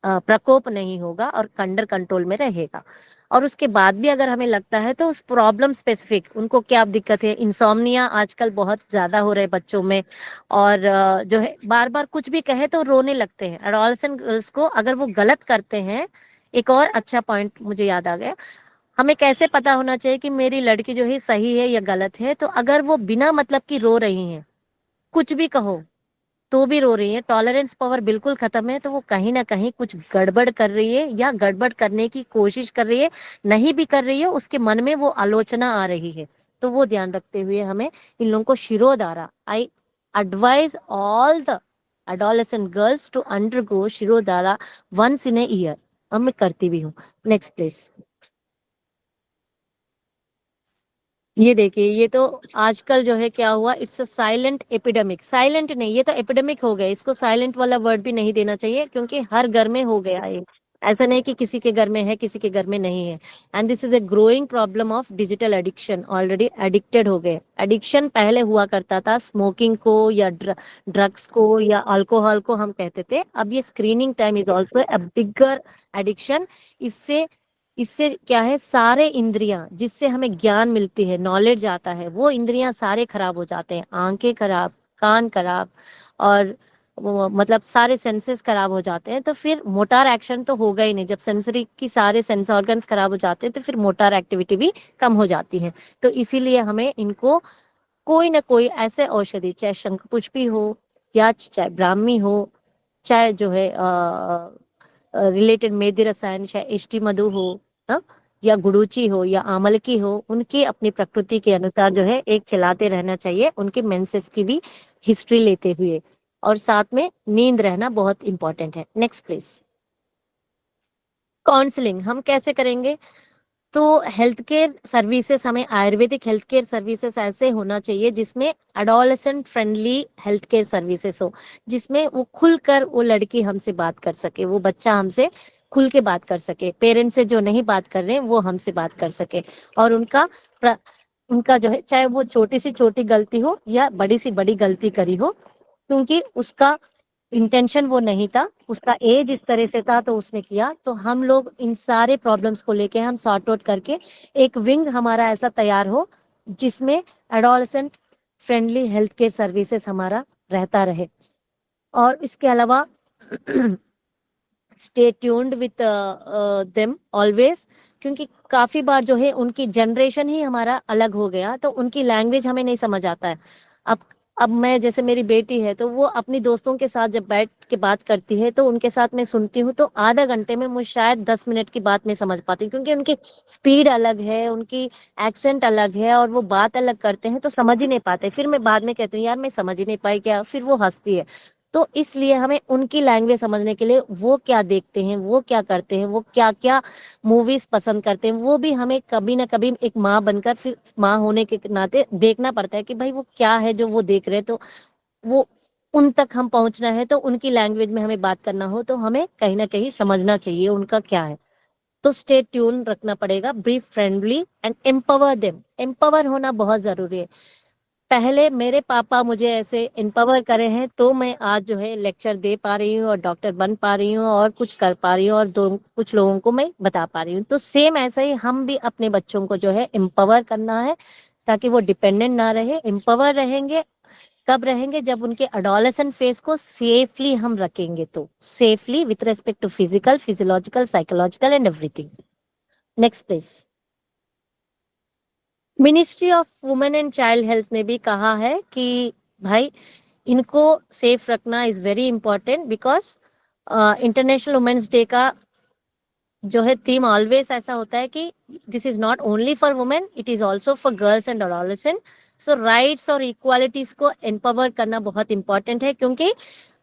Speaker 3: प्रकोप नहीं होगा और अंडर कंट्रोल में रहेगा। और उसके बाद भी अगर हमें लगता है तो उस प्रॉब्लम स्पेसिफिक उनको क्या दिक्कत है। इंसोम्निया आजकल बहुत ज्यादा हो रहे बच्चों में, और जो है बार बार कुछ भी कहे तो रोने लगते हैं। एडोलेसेंट गर्ल्स को अगर वो गलत करते हैं, एक और अच्छा पॉइंट मुझे याद आ गया, हमें कैसे पता होना चाहिए कि मेरी लड़की जो है सही है या गलत है? तो अगर वो बिना मतलब की रो रही है, कुछ भी कहो तो भी रो रही है, टॉलरेंस पावर बिल्कुल खत्म है, तो वो कहीं ना कहीं कुछ गड़बड़ कर रही है या गड़बड़ करने की कोशिश कर रही है। नहीं भी कर रही है, उसके मन में वो आलोचना आ रही है। तो वो ध्यान रखते हुए हमें इन लोगों को shirodhara, I advise all the adolescent girls to undergo shirodhara once in a year. अब मैं करती भी हूँ। Next please. ये देखिए, ये तो आजकल जो है क्या हुआ, it's a silent epidemic. Silent नहीं, ये तो एपिडेमिक हो गया। इसको साइलेंट वाला वर्ड भी नहीं देना चाहिए, क्योंकि हर घर में हो गया है। ऐसा नहीं कि किसी के घर में है, किसी के घर में नहीं है। And this is a growing problem of digital addiction. Already addicted हो गए। एडिक्शन पहले हुआ करता था स्मोकिंग को या ड्रग्स को या अल्कोहल को हम कहते थे। अब ये screening time is also a bigger addiction. इससे इससे क्या है, सारे इंद्रियां जिससे हमें ज्ञान मिलती है, नॉलेज आता है, वो इंद्रियां सारे खराब हो जाते हैं। आंखें खराब, कान खराब, और मतलब सारे सेंसेस खराब हो जाते हैं। तो फिर मोटार एक्शन तो होगा ही नहीं। जब सेंसरी की सारे सेंस ऑर्गन्स खराब हो जाते हैं तो फिर मोटार एक्टिविटी भी कम हो जाती है। तो इसीलिए हमें इनको कोई ना कोई ऐसे औषधि, चाहे शंखपुष्पी हो या चाहे ब्राह्मी हो, चाहे जो है रिलेटेड मेदी रसायन, चाहे इष्टि मधु हो, हाँ, या गुड़ूची हो या आमलकी हो, उनकी अपनी प्रकृति के अनुसार जो है एक चलाते रहना चाहिए, उनके मेंसेस की भी हिस्ट्री लेते हुए। और साथ में नींद रहना बहुत इंपॉर्टेंट है। Next please. काउंसलिंग हम कैसे करेंगे? तो हेल्थ केयर सर्विसेज, हमें आयुर्वेदिक हेल्थ केयर सर्विसेज ऐसे होना चाहिए जिसमें adolescent friendly health care services हो, जिसमें वो खुलकर, वो लड़की हमसे बात कर सके, वो बच्चा हमसे खुल के बात कर सके, पेरेंट्स से जो नहीं बात कर रहे हैं वो हमसे बात कर सके। और उनका जो है, चाहे वो छोटी सी छोटी गलती हो या बड़ी सी बड़ी गलती करी हो, क्योंकि उसका इंटेंशन वो नहीं था, उसका एज इस तरह से था तो उसने किया। तो हम लोग इन सारे प्रॉब्लम्स को लेके हम सॉर्ट आउट करके एक विंग हमारा ऐसा तैयार हो जिसमें adolescent friendly health care services हमारा रहता रहे। और इसके अलावा stay tuned with them always, क्योंकि काफी बार जो है उनकी जनरेशन ही हमारा अलग हो गया, तो उनकी लैंग्वेज हमें नहीं समझ आता है। अब अब मैं, जैसे मेरी बेटी है, तो वो अपनी दोस्तों के साथ जब बैठ के बात करती है तो उनके साथ मैं सुनती हूँ, तो आधा घंटे में मुझे शायद 10 मिनट की बात में समझ पाती हूँ, क्योंकि उनकी स्पीड अलग है, उनकी एक्सेंट अलग है, और वो बात अलग करते हैं तो समझ ही नहीं पाते। फिर मैं बाद में कहती हूँ यार मैं समझ ही नहीं पाई क्या, फिर वो हंसती है। तो इसलिए हमें उनकी लैंग्वेज समझने के लिए वो क्या देखते हैं, वो क्या करते हैं, वो क्या क्या मूवीज पसंद करते हैं, वो भी हमें कभी ना कभी एक माँ बनकर, फिर माँ होने के नाते देखना पड़ता है कि भाई वो क्या है जो वो देख रहे हैं। तो वो उन तक हम पहुंचना है, तो उनकी लैंग्वेज में हमें बात करना हो तो हमें कहीं ना कहीं समझना चाहिए उनका क्या है। तो स्टे ट्यून रखना पड़ेगा, brief friendly and empower them. Empower होना बहुत जरूरी है। पहले मेरे पापा मुझे ऐसे एम्पावर करे हैं तो मैं आज जो है लेक्चर दे पा रही हूँ और डॉक्टर बन पा रही हूँ और कुछ कर पा रही हूँ और कुछ लोगों को मैं बता पा रही हूँ। तो सेम ऐसा ही हम भी अपने बच्चों को जो है एम्पावर करना है ताकि वो डिपेंडेंट ना रहे। एम्पावर रहेंगे कब रहेंगे? जब उनके अडोलेसेंट फेज को सेफली हम रखेंगे, तो safely with respect to physical, physiological, psychological and everything. Next please. Ministry of women and child health ने भी कहा है कि भाई इनको सेफ रखना is very important because international women's day का जो है थीम ऑलवेज ऐसा होता है कि this is not only for women, it is also for girls and adolescent. So rights और इक्वालिटीज को एम्पावर करना बहुत इंपॉर्टेंट है, क्योंकि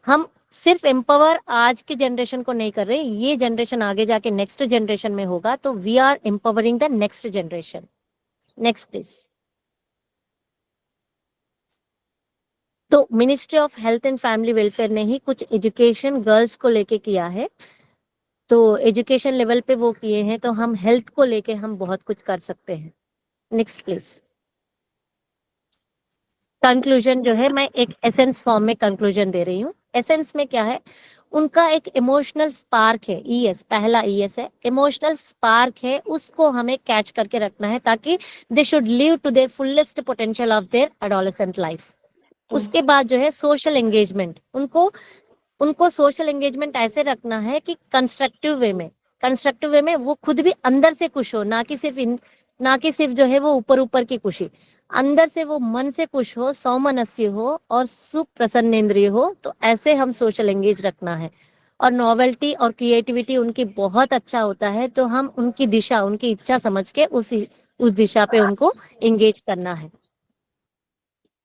Speaker 3: हम सिर्फ एम्पावर आज की जनरेशन को नहीं कर रहे, ये जनरेशन आगे जाके नेक्स्ट जनरेशन में होगा, तो we are empowering the next generation. Next please. तो ministry of health and family welfare ने ही कुछ एजुकेशन गर्ल्स को लेके किया है, तो एजुकेशन लेवल पे वो किए हैं, तो हम हेल्थ को लेके हम बहुत कुछ कर सकते हैं। Next please. कंक्लूजन जो है मैं एक एसेंस फॉर्म में कंक्लूजन दे रही हूँ। एसेंस में क्या है? उनका एक इमोशनल स्पार्क है, ईएस, पहला ईएस है, इमोशनल स्पार्क है, उसको हमें कैच करके रखना है ताकि they should live to their fullest potential of their adolescent life. उसके बाद जो है सोशल एंगेजमेंट, उनको सोशल एंगेजमेंट ऐसे रखना है कि कंस्ट्रक्टिव वे में वो खुद भी अंदर से खुश हो, ना कि सिर्फ जो है वो ऊपर की खुशी, अंदर से वो मन से खुश हो, सौमनस्य हो और सुख प्रसन्नेंद्रिय हो। तो ऐसे हम सोशल एंगेज रखना है। और नॉवेल्टी और क्रिएटिविटी उनकी बहुत अच्छा होता है, तो हम उनकी दिशा, उनकी इच्छा समझ के उस दिशा पे उनको एंगेज करना है।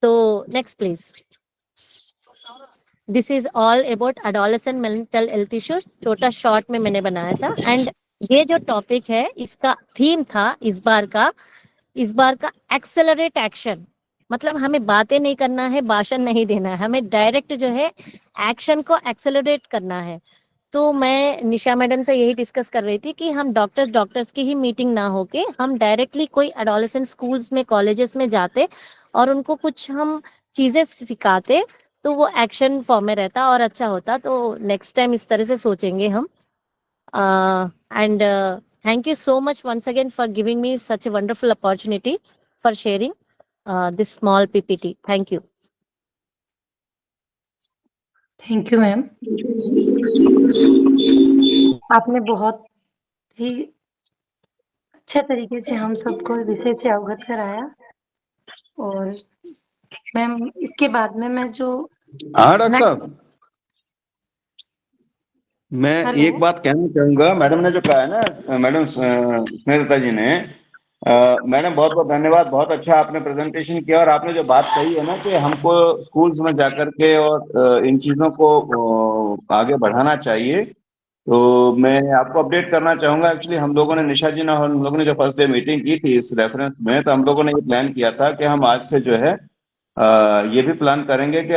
Speaker 3: तो next please. This is all about adolescent mental health issues. छोटा शॉर्ट में मैंने बनाया था। एंड ये जो टॉपिक है इसका थीम था इस बार का एक्सेलरेट एक्शन। मतलब हमें बातें नहीं करना है, भाषण नहीं देना है, हमें डायरेक्ट जो है एक्शन को एक्सेलरेट करना है। तो मैं निशा मैडम से यही डिस्कस कर रही थी कि हम डॉक्टर्स की ही मीटिंग ना होके हम डायरेक्टली कोई एडोलेसेंट स्कूल्स में, कॉलेजेस में जाते और उनको कुछ हम चीजें सिखाते, तो वो एक्शन फॉर्म में रहता और अच्छा होता। तो नेक्स्ट टाइम इस तरह से सोचेंगे हम। And thank you so much once again for giving me such a wonderful opportunity for sharing this small PPT. Thank you.
Speaker 2: Thank you ma'am. आपने बहुत ही अच्छे तरीके से हम सबको विषय से अवगत कराया। और मैम इसके बाद में मैं जो
Speaker 1: हाँ डॉक्टर साहब, मैं
Speaker 2: हेलो।
Speaker 1: एक बात कहना चाहूंगा। मैडम ने जो कहा है ना, मैडम स्नेहलता जी ने, मैडम बहुत बहुत धन्यवाद। बहुत अच्छा आपने प्रेजेंटेशन किया और आपने जो बात कही है ना कि हमको स्कूल्स में जाकर के और इन चीजों को आगे बढ़ाना चाहिए, तो मैं आपको अपडेट करना चाहूंगा। एक्चुअली हम लोगों ने, निशा जी ने, हम लोगों ने जो फर्स्ट डे मीटिंग की थी इस रेफरेंस में, तो हम लोगों ने ये प्लान किया था कि हम आज से जो है ये भी प्लान करेंगे कि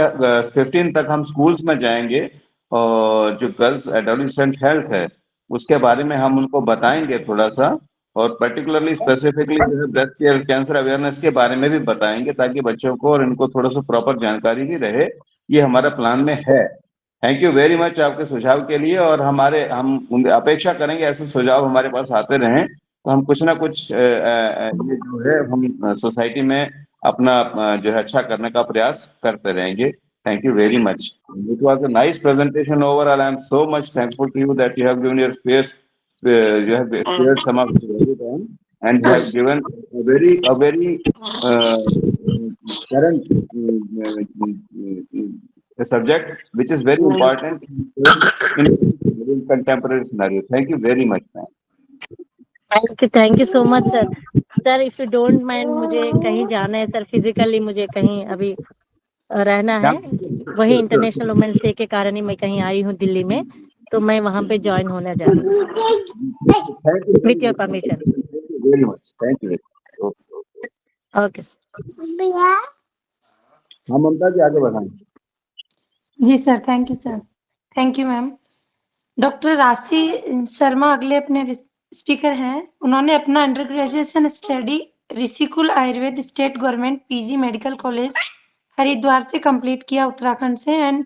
Speaker 1: 15 तक हम स्कूल्स में जाएंगे और जो गर्ल्स एडोलेसेंट हेल्थ है उसके बारे में हम उनको बताएंगे थोड़ा सा, और पर्टिकुलरली स्पेसिफिकली जो है ब्रेस्ट केयर कैंसर अवेयरनेस के बारे में भी बताएंगे ताकि बच्चों को और इनको थोड़ा सा प्रॉपर जानकारी भी रहे। ये हमारा प्लान में है। थैंक यू वेरी मच आपके सुझाव के लिए, और हम अपेक्षा करेंगे ऐसे सुझाव हमारे पास आते रहें, तो हम कुछ ना कुछ ये जो है हम सोसाइटी में अपना जो है अच्छा करने का प्रयास करते रहेंगे। Thank you very much. It was a nice presentation overall. I am so much thankful to you that you have given your space, you have spared some of your valuable time, and you have given a very current subject which is very important in contemporary scenario. Thank you very much, ma'am.
Speaker 3: Thank you so much sir. Sir if you don't mind, मुझे कहीं जाना है सर, फिजिकली मुझे कहीं अभी रहना है। वही इंटरनेशनल वुमेन्स डे के कारण ही मैं कहीं आई हूँ दिल्ली में, तो मैं वहां पे ज्वाइन होने जा रही हूँ with your permission.
Speaker 1: Very much. Thank you.
Speaker 3: Okay
Speaker 1: हाँ ममता जी आगे बढ़ाएं।
Speaker 2: जी sir, thank you sir. Thank you ma'am. Doctor Rashi Sharma अगले अपने स्पीकर हैं। उन्होंने अपना under graduation study Rishikul Ayurveda state government PG medical college Haridwar से कंप्लीट किया, उत्तराखंड से, and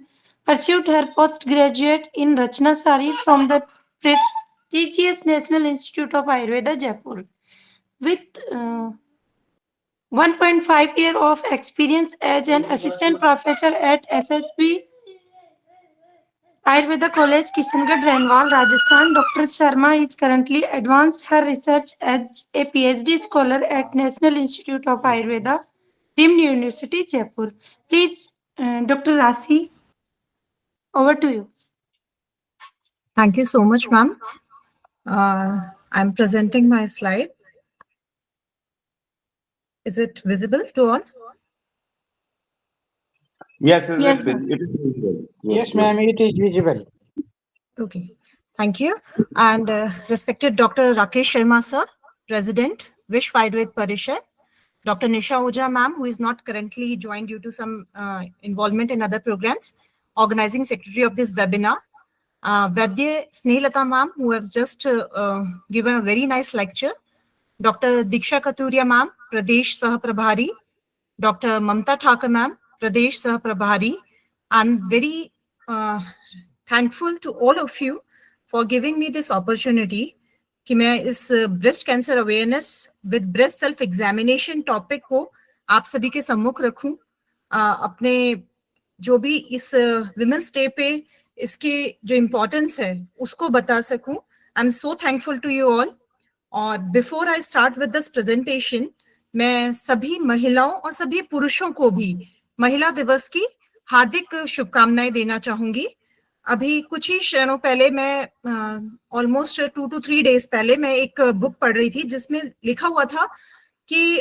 Speaker 2: pursued her post graduate in Rachana Sharir from the prestigious national institute of Ayurveda Jaipur with 1.5 year of experience as an assistant professor at SSB Ayurveda College, Kishangarh, Ranwal, Rajasthan. Dr. Sharma is currently advanced her research as a PhD scholar at National Institute of Ayurveda, Deemed University, Jaipur. Please, Dr. Rasi, over to you.
Speaker 4: Thank you so much, ma'am. I'm presenting my slide. Is it visible to all?
Speaker 1: Yes,
Speaker 2: Yes,
Speaker 1: it is visible.
Speaker 5: Yes, ma'am, it is visible.
Speaker 4: Okay, thank you. And respected Dr. Rakesh Sharma, sir, President, Vishwa Ayurved Parishad, Dr. Nisha Oja, ma'am, who is not currently joined due to some involvement in other programs, organizing secretary of this webinar, Vaidya Snehilata, ma'am, who has just given a very nice lecture, Dr. Diksha Katuria, ma'am, Pradesh Sahaprabhari, Dr. Mamta Thakur, ma'am, Pradesh Sahaprabhari. I'm very thankful to all of you for giving me this opportunity कि मैं इस breast cancer awareness with breast self examination topic को आप सभी के सम्मुख रखूं, अपने जो भी इस विमेंस डे पे इसके जो इम्पोर्टेंस है उसको बता सकूं. I am so thankful to you all. और before I start with this presentation, मैं सभी महिलाओं और सभी पुरुषों को भी महिला दिवस की हार्दिक शुभकामनाएं देना चाहूंगी. अभी कुछ ही क्षणों पहले मैं ऑलमोस्ट 2 to 3 days पहले मैं एक बुक पढ़ रही थी जिसमें लिखा हुआ था कि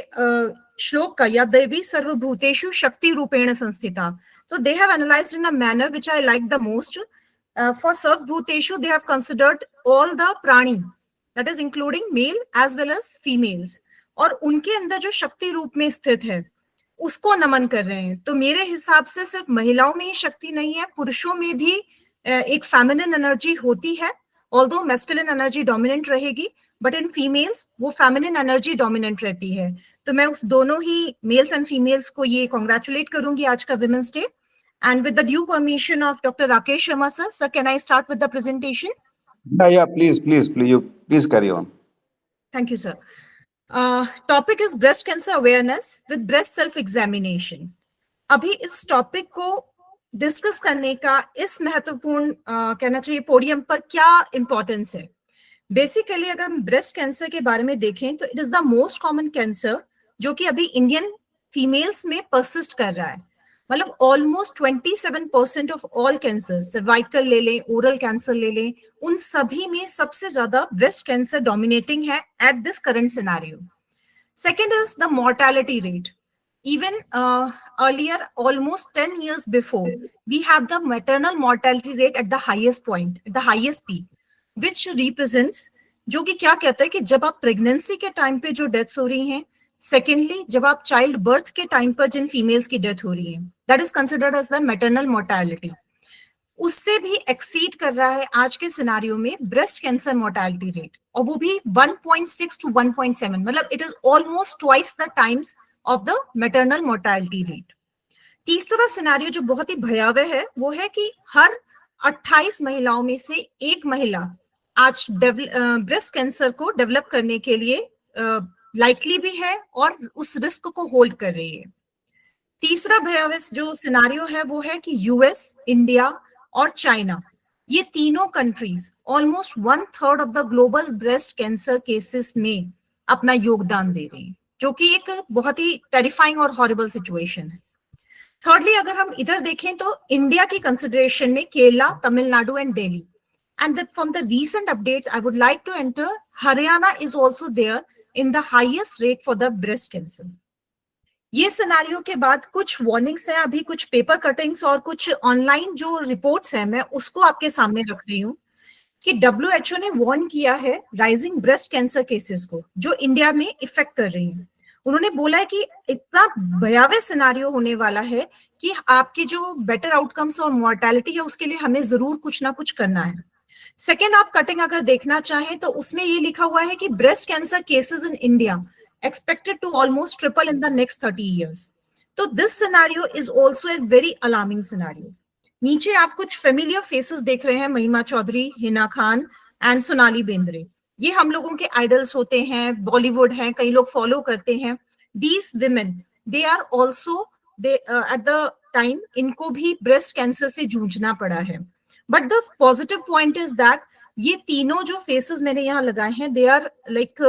Speaker 4: श्लोक का या देवी सर्वभूतेषु शक्ति रूपेण संस्थिता. So they have analyzed in a manner which I like the most. For सर्वभूतेषु they have considered all the प्राणी, that is including male as well as females, और उनके अंदर जो शक्ति रूप में स्थित है उसको नमन कर रहे हैं. तो मेरे हिसाब से सिर्फ महिलाओं में ही शक्ति नहीं है, पुरुषों में भी एक फेमिनिन एनर्जी होती है, ऑल्दो मैस्कुलिन एनर्जी डोमिनेंट रहेगी, बट इन फीमेल्स वो फेमिनिन एनर्जी डोमिनेंट रहती है. तो मैं उस दोनों ही मेल्स एंड फीमेल्स को ये कॉन्ग्रेचुलेट करूंगी आज का women's day. And with the due permission of doctor Rakesh Sharma sir, sir can I start with the presentation?
Speaker 1: Yeah, please carry on.
Speaker 4: Thank you, sir. Topic is breast cancer awareness with breast self examination. अभी इस टॉपिक को डिस्कस करने का इस महत्वपूर्ण कहना चाहिए पोडियम पर क्या इंपॉर्टेंस है. बेसिकली अगर हम ब्रेस्ट कैंसर के बारे में देखें तो it is the most common cancer जो कि अभी इंडियन फीमेल्स में परसिस्ट कर रहा है. मतलब almost 27% of all cancer, cervical ले लें, ओरल कैंसर ले लें, उन सभी में सबसे ज्यादा ब्रेस्ट कैंसर डोमिनेटिंग है at this current scenario. Second is the mortality rate. Even earlier, almost 10 years before, we have the maternal mortality rate at the highest point, at the highest peak, which represents, जो कि क्या कहता है कि जब आप प्रेगनेंसी के टाइम पे जो डेथ्स हो रही हैं, सेकेंडली जब आप चाइल्ड बर्थ के टाइम पर जिन फीमेल्स की डेथ हो रही है, that is considered as the maternal mortality. उससे भी एक्सीड कर रहा है आज के सिनारियो में ब्रेस्ट कैंसर मोर्टेलिटी रेट, और वो भी 1.6 to 1.7. मतलब it is almost twice the times of the maternal mortality rate. तीसरा सिनेरियो जो बहुत ही भयावह है वो है कि हर 28 महिलाओं में से एक महिला आज ब्रेस्ट कैंसर को डेवलप करने के लिए लाइकली भी है और उस रिस्क को होल्ड कर रही है. तीसरा भयावह जो सिनेरियो है वो है कि यूएस, इंडिया और चाइना, ये तीनों countries almost 1/3 of the global breast cancer cases में अपना योगदान दे रही है, जो कि एक बहुत ही टेरिफाइंग और हॉरिबल सिचुएशन है. थर्डली अगर हम इधर देखें तो इंडिया की कंसिडरेशन में Kerala, Tamil Nadu and Delhi, and from the recent updates I would like to enter Haryana is also there in the highest rate for the breast cancer. ये सिनेरियो के बाद कुछ वार्निंग्स हैं, अभी कुछ पेपर कटिंग्स और कुछ ऑनलाइन जो रिपोर्ट्स हैं मैं उसको आपके सामने रख रही हूँ कि WHO ने वार्न किया है राइजिंग ब्रेस्ट कैंसर केसेस को जो इंडिया में इफेक्ट कर रही हैं. उन्होंने बोला है कि इतना भयावह सिनारियो होने वाला है कि आपकी जो बेटर आउटकम्स और मॉर्टेलिटी है उसके लिए हमें जरूर कुछ ना कुछ करना है. सेकेंड आप कटिंग अगर देखना चाहें तो उसमें ये लिखा हुआ है कि breast cancer cases in India expected to almost triple in the next 30 years. So this scenario is also a very alarming scenario. नीचे आप कुछ फेमिलियर फेसेस देख रहे हैं, महिमा चौधरी, हिना खान एंड सोनाली बेंद्रे. ये हम लोगों के आइडल्स होते हैं, बॉलीवुड हैं, कई लोग फॉलो करते हैं. These women, they are also at the time इनको भी ब्रेस्ट कैंसर से जूझना पड़ा है. But the positive point is that ये तीनों जो फेसेस मैंने यहाँ लगाए हैं, दे आर लाइक,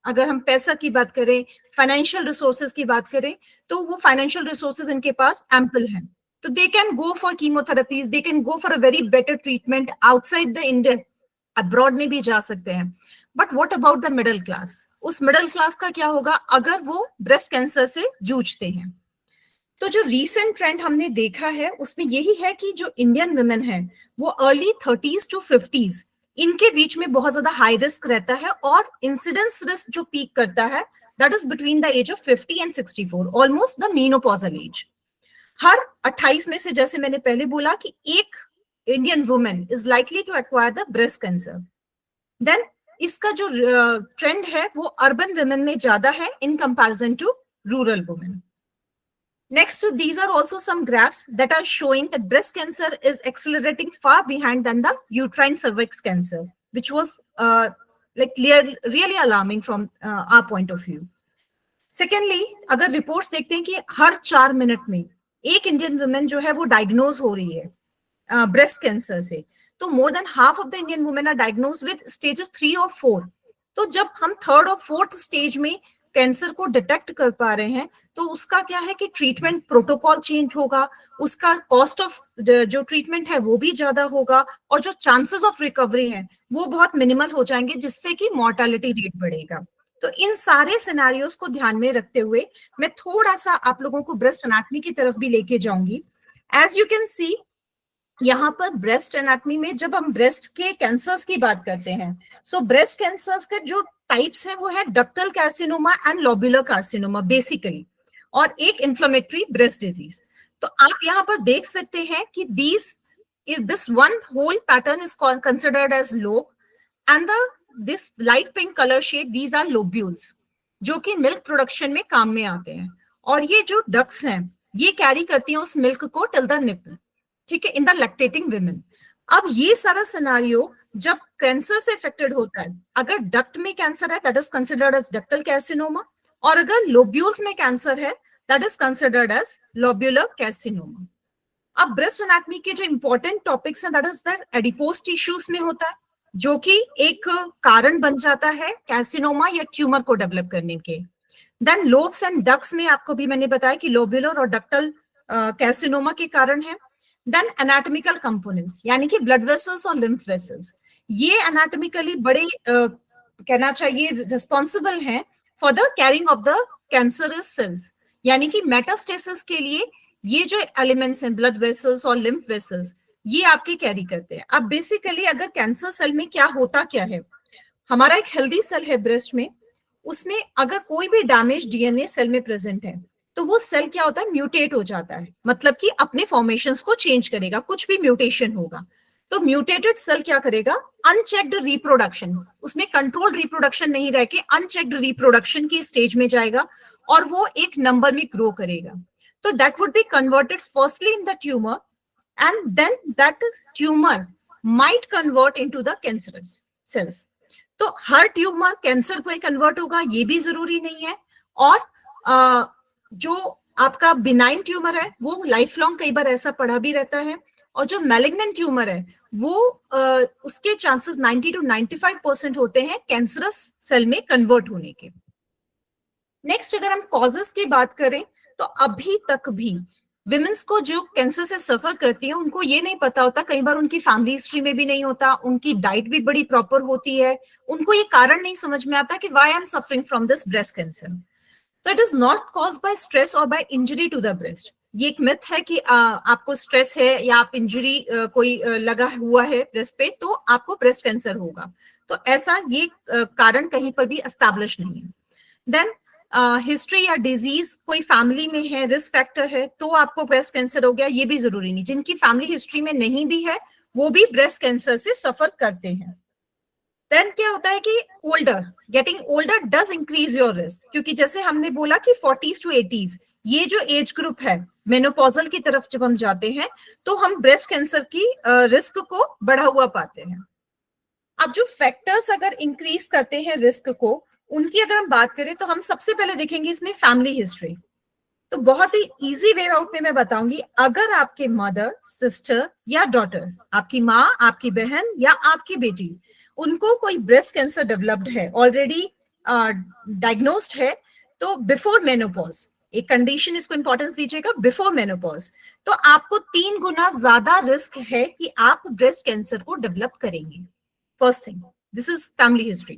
Speaker 4: अगर हम पैसा की बात करें, फाइनेंशियल रिसोर्सेज की बात करें, तो वो फाइनेंशियल रिसोर्सेज इनके पास एम्पल हैं. तो they can go for chemotherapies, they can go for a very better treatment outside the India, abroad में भी जा सकते हैं. But what about the middle class? उस मिडिल क्लास का क्या होगा अगर वो ब्रेस्ट कैंसर से जूझते हैं? तो जो रीसेंट ट्रेंड हमने देखा है उसमें यही है कि जो इंडियन वुमेन है वो अर्ली 30s to 50s इनके बीच में बहुत ज्यादा हाई रिस्क रहता है, और इंसिडेंस रिस्क जो पीक करता है that is between the age of 50 and 64, almost the menopausal age. हर 28 में से, जैसे मैंने पहले बोला, कि एक Indian women is likely to acquire the breast cancer. Then इसका जो ट्रेंड है वो अर्बन वुमेन में ज्यादा है in comparison to rural women. Next, these are also some graphs that are showing that breast cancer is accelerating far behind than the uterine cervix cancer, which was really alarming from our point of view. Secondly, अगर reports देखते हैं कि हर 4 मिनट में एक इंडियन वुमेन जो है वो डायग्नोज हो रही है ब्रेस्ट कैंसर से, तो more than half of the Indian women are diagnose with stages 3 और 4. तो जब हम 3rd और 4th स्टेज में कैंसर को डिटेक्ट कर पा रहे हैं, तो उसका क्या है कि ट्रीटमेंट प्रोटोकॉल चेंज होगा, उसका कॉस्ट ऑफ जो ट्रीटमेंट है वो भी ज्यादा होगा, और जो चांसेस ऑफ रिकवरी है वो बहुत मिनिमल हो जाएंगे, जिससे कि मॉर्टेलिटी रेट बढ़ेगा. तो इन सारे सिनेरियोस को ध्यान में रखते हुए मैं थोड़ा सा आप लोगों को ब्रेस्ट एनाटॉमी की तरफ भी लेके जाऊंगी. एज यू कैन सी, यहाँ पर ब्रेस्ट एनाटॉमी में जब हम ब्रेस्ट के कैंसर्स की बात करते हैं, सो ब्रेस्ट कैंसर्स के जो टाइप्स हैं वो है ductal carcinoma and lobular carcinoma basically, और एक इन्फ्लेमेटरी ब्रेस्ट डिजीज. तो आप यहाँ पर देख सकते हैं कि this one whole pattern is considered as lobe, and this light pink colour shade, these are lobules, जो कि मिल्क प्रोडक्शन में काम में आते हैं. और ये जो डक्ट्स हैं ये कैरी करती हैं उस मिल्क को टिल द निपल, ठीक है, इन द लैक्टेटिंग वुमेन. अब ये सारा सिनेरियो जब कैंसर से अफेक्टेड होता है, अगर डक्ट में कैंसर है that is considered as ductal carcinoma, और अगर लोब्यूल्स में कैंसर है that is considered as lobular carcinoma. अब ब्रेस्ट एनाटॉमी के जो इंपॉर्टेंट टॉपिक्स हैं that is that adipose tissues में होता है, जो कि एक कारण बन जाता है कार्सिनोमा या ट्यूमर को डेवलप करने के. देन लोब्स एंड डक्ट्स में आपको भी मैंने बताया कि लोब्यूलर और डक्टल कार्सिनोमा के कारण है. देन एनाटॉमिकल कंपोनेंट्स, यानी कि ब्लड वेसल्स और लिम्फ वेसल्स, ये एनाटॉमिकली बड़े कहना चाहिए रिस्पॉन्सिबल हैं for the carrying of the cancerous sales, यानी कि मेटास्टेसिस के लिए ये जो एलिमेंट्स हैं ब्लड वेसल्स और लिम्फ वेसल्स, ये आपके कैरी करते हैं. अब बेसिकली अगर कैंसर सेल में क्या होता क्या है, हमारा एक हेल्दी सेल है ब्रेस्ट में, उसमें अगर कोई भी डैमेज डीएनए सेल में प्रेजेंट है तो वो सेल क्या होता है, म्यूटेट हो जाता है, मतलब कि अपने फॉर्मेशंस को चेंज करेगा, कुछ भी म्यूटेशन होगा. तो म्यूटेटेड सेल क्या करेगा, अनचेक्ड रिप्रोडक्शन, उसमें कंट्रोल्ड रिप्रोडक्शन नहीं रह के अनचेक्ड रिप्रोडक्शन की स्टेज में जाएगा, और वो एक नंबर में ग्रो करेगा. तो that would be converted firstly in the tumour, and then that tumour might convert into the cancerous cells. तो हर ट्यूमर कैंसर में कन्वर्ट होगा ये भी जरूरी नहीं है, और जो आपका बिनाइन ट्यूमर है वो लाइफ लॉन्ग कई बार ऐसा पड़ा भी रहता है, और जो मैलिग्नेंट ट्यूमर है वो उसके चांसेस 90 to 95% होते हैं कैंसरस सेल में कन्वर्ट होने के. नेक्स्ट, अगर हम कॉजेस की बात करें तो अभी तक भी विमेंस को जो कैंसर से सफर करती है उनको ये नहीं पता होता, कई बार उनकी फैमिली हिस्ट्री में भी नहीं होता, उनकी डाइट भी बड़ी प्रॉपर होती है, उनको ये कारण नहीं समझ में आता कि why I am suffering from this breast cancer. So it is not caused by stress or by injury to the breast. ये एक मिथ है कि आपको स्ट्रेस है या आप इंजरी कोई लगा हुआ है ब्रेस्ट पे तो आपको ब्रेस्ट कैंसर होगा, तो ऐसा ये कारण कहीं पर भी एस्टैब्लिश नहीं है. देन हिस्ट्री या डिजीज कोई फैमिली में है, रिस्क फैक्टर है, तो आपको ब्रेस्ट कैंसर हो गया, ये भी जरूरी नहीं. जिनकी फैमिली हिस्ट्री में नहीं भी है वो भी ब्रेस्ट कैंसर से सफर करते हैं. देन क्या होता है कि older, getting older does increase your risk, क्योंकि जैसे हमने बोला कि 40s to 80s ये जो एज ग्रुप है मेनोपॉजल की तरफ जब हम जाते हैं तो हम ब्रेस्ट कैंसर की रिस्क को बढ़ा हुआ पाते हैं। अब जो फैक्टर्स अगर इंक्रीज करते हैं रिस्क को, उनकी अगर हम बात करें तो हम सबसे पहले देखेंगे इसमें फैमिली हिस्ट्री। तो बहुत ही इजी वे आउट में मैं बताऊंगी, अगर आपके मदर, सिस्टर या डॉटर, आपकी माँ, आपकी बहन या आपकी बेटी, उनको कोई ब्रेस्ट कैंसर डेवलप्ड है, ऑलरेडी डायग्नोस्ड है, तो बिफोर मेनोपॉज, एक कंडीशन इसको इंपॉर्टेंस दीजिएगा, बिफोर मेनोपॉज, तो आपको 3 गुना ज्यादा रिस्क है कि आप ब्रेस्ट कैंसर को डेवलप करेंगे। First thing, this is family history.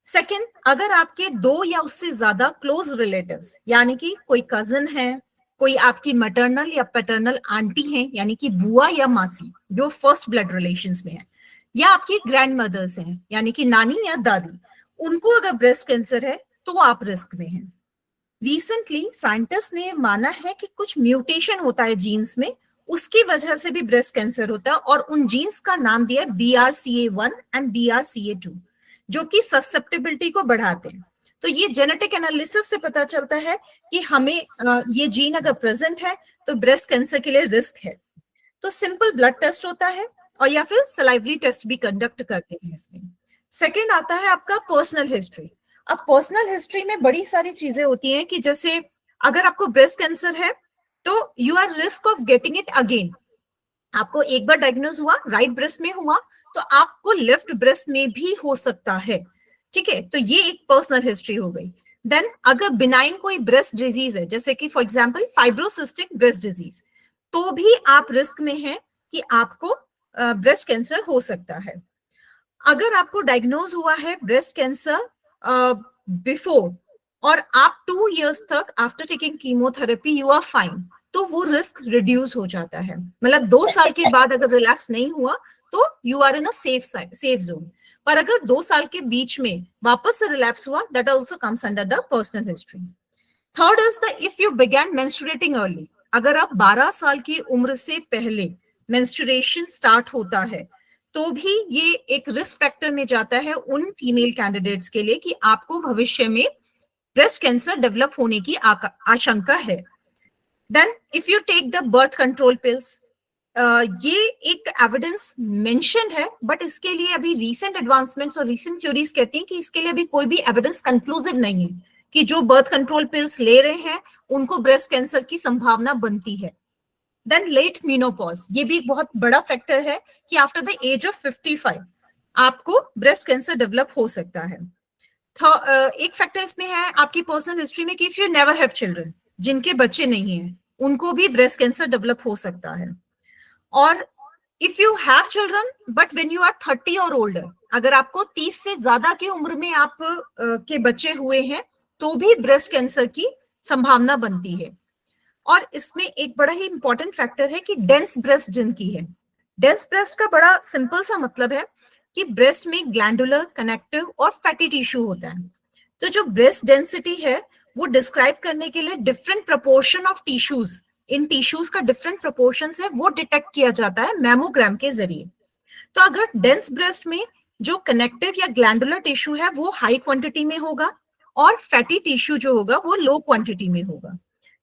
Speaker 4: Second, अगर आपके 2 या उससे ज्यादा क्लोज रिलेटिव्स, यानी कि कोई कजन है, कोई आपकी मैटरनल या पैटर्नल आंटी है, यानी कि बुआ या मासी जो फर्स्ट ब्लड रिलेशंस में है, या आपकी ग्रैंड मदर्स हैं, यानी कि नानी या दादी, उनको अगर ब्रेस्ट कैंसर है तो आप रिस्क में हैं। रिसेंटली साइंटिस्ट ने माना है कि कुछ म्यूटेशन होता है जीन्स में, उसकी वजह से भी ब्रेस्ट कैंसर होता है, और उन जीन्स का नाम दिया है BRCA1 एंड BRCA2, जो कि ससेप्टेबिलिटी को बढ़ाते हैं। तो ये जेनेटिक एनालिसिस से पता चलता है कि हमें ये जीन अगर प्रेजेंट है तो ब्रेस्ट कैंसर के लिए रिस्क है। तो सिंपल ब्लड टेस्ट होता है, और या फिर सलाइवरी टेस्ट भी कंडक्ट करते हैं इसमें। सेकेंड आता है आपका पर्सनल हिस्ट्री। अब पर्सनल हिस्ट्री में बड़ी सारी चीजें होती हैं कि जैसे अगर आपको ब्रेस्ट कैंसर है तो you are risk of getting it again. आपको एक बार डायग्नोज हुआ, राइट ब्रेस्ट में हुआ, तो आपको लेफ्ट ब्रेस्ट में भी हो सकता है, ठीक है। तो ये एक पर्सनल हिस्ट्री हो गई। देन अगर बिनाइन कोई ब्रेस्ट डिजीज है, जैसे कि for example fibrocystic breast disease, तो भी आप रिस्क में हैं कि आपको ब्रेस्ट कैंसर हो सकता है। अगर आपको डायग्नोज हुआ है ब्रेस्ट कैंसर बिफोर और आप 2 years तक after taking chemotherapy you are fine, तो वो रिस्क रिड्यूस हो जाता है। मतलब 2 साल के बाद अगर रिलैप्स नहीं हुआ तो you are in a safe zone. पर अगर 2 साल के बीच में वापस से रिलैप्स हुआ, that also comes under the personal history. Third is the if you began menstruating early, अगर आप 12 साल की उम्र से पहले मेंस्ट्रुएशन स्टार्ट होता है तो भी ये एक रिस्क फैक्टर में जाता है उन फीमेल कैंडिडेट्स के लिए कि आपको भविष्य में ब्रेस्ट कैंसर डेवलप होने की आशंका है। Then if you take the birth control pills, ये एक एविडेंस मेंशन्ड है, बट इसके लिए अभी रीसेंट एडवांसमेंट्स और रीसेंट थ्योरीज कहती हैं कि इसके लिए अभी कोई भी एविडेंस कंक्लूसिव नहीं है कि जो बर्थ कंट्रोल पिल्स ले रहे हैं उनको ब्रेस्ट कैंसर की संभावना बनती है। देन लेट मेनोपॉज, ये भी एक बहुत बड़ा फैक्टर है कि आफ्टर द एज ऑफ 55 आपको ब्रेस्ट कैंसर डेवलप हो सकता है। एक फैक्टर इसमें है आपकी पर्सनल हिस्ट्री में कि if you never have children, जिनके बच्चे नहीं हैं उनको भी ब्रेस्ट कैंसर डेवलप हो सकता है। और if you have children but when you are 30 और ओल्डर, अगर आपको 30 से ज्यादा की उम्र में आप के बच्चे हुए हैं तो भी ब्रेस्ट कैंसर की संभावना बनती है। और इसमें एक बड़ा ही इंपॉर्टेंट फैक्टर है कि डेंस ब्रेस्ट जिनकी है, डेंस ब्रेस्ट का बड़ा सिंपल सा मतलब है कि ब्रेस्ट में ग्लैंडुलर, कनेक्टिव और फैटी टिश्यू होता है। तो जो ब्रेस्ट डेंसिटी है वो डिस्क्राइब करने के लिए different proportion of tissues, in tissues का डिफरेंट प्रोपोर्शंस है, वो डिटेक्ट किया जाता है मैमोग्राम के जरिए। तो अगर डेंस ब्रेस्ट में जो कनेक्टिव या ग्लैंडुलर टिश्यू है वो हाई क्वांटिटी में होगा और फैटी टिश्यू जो होगा वो लो क्वांटिटी में होगा।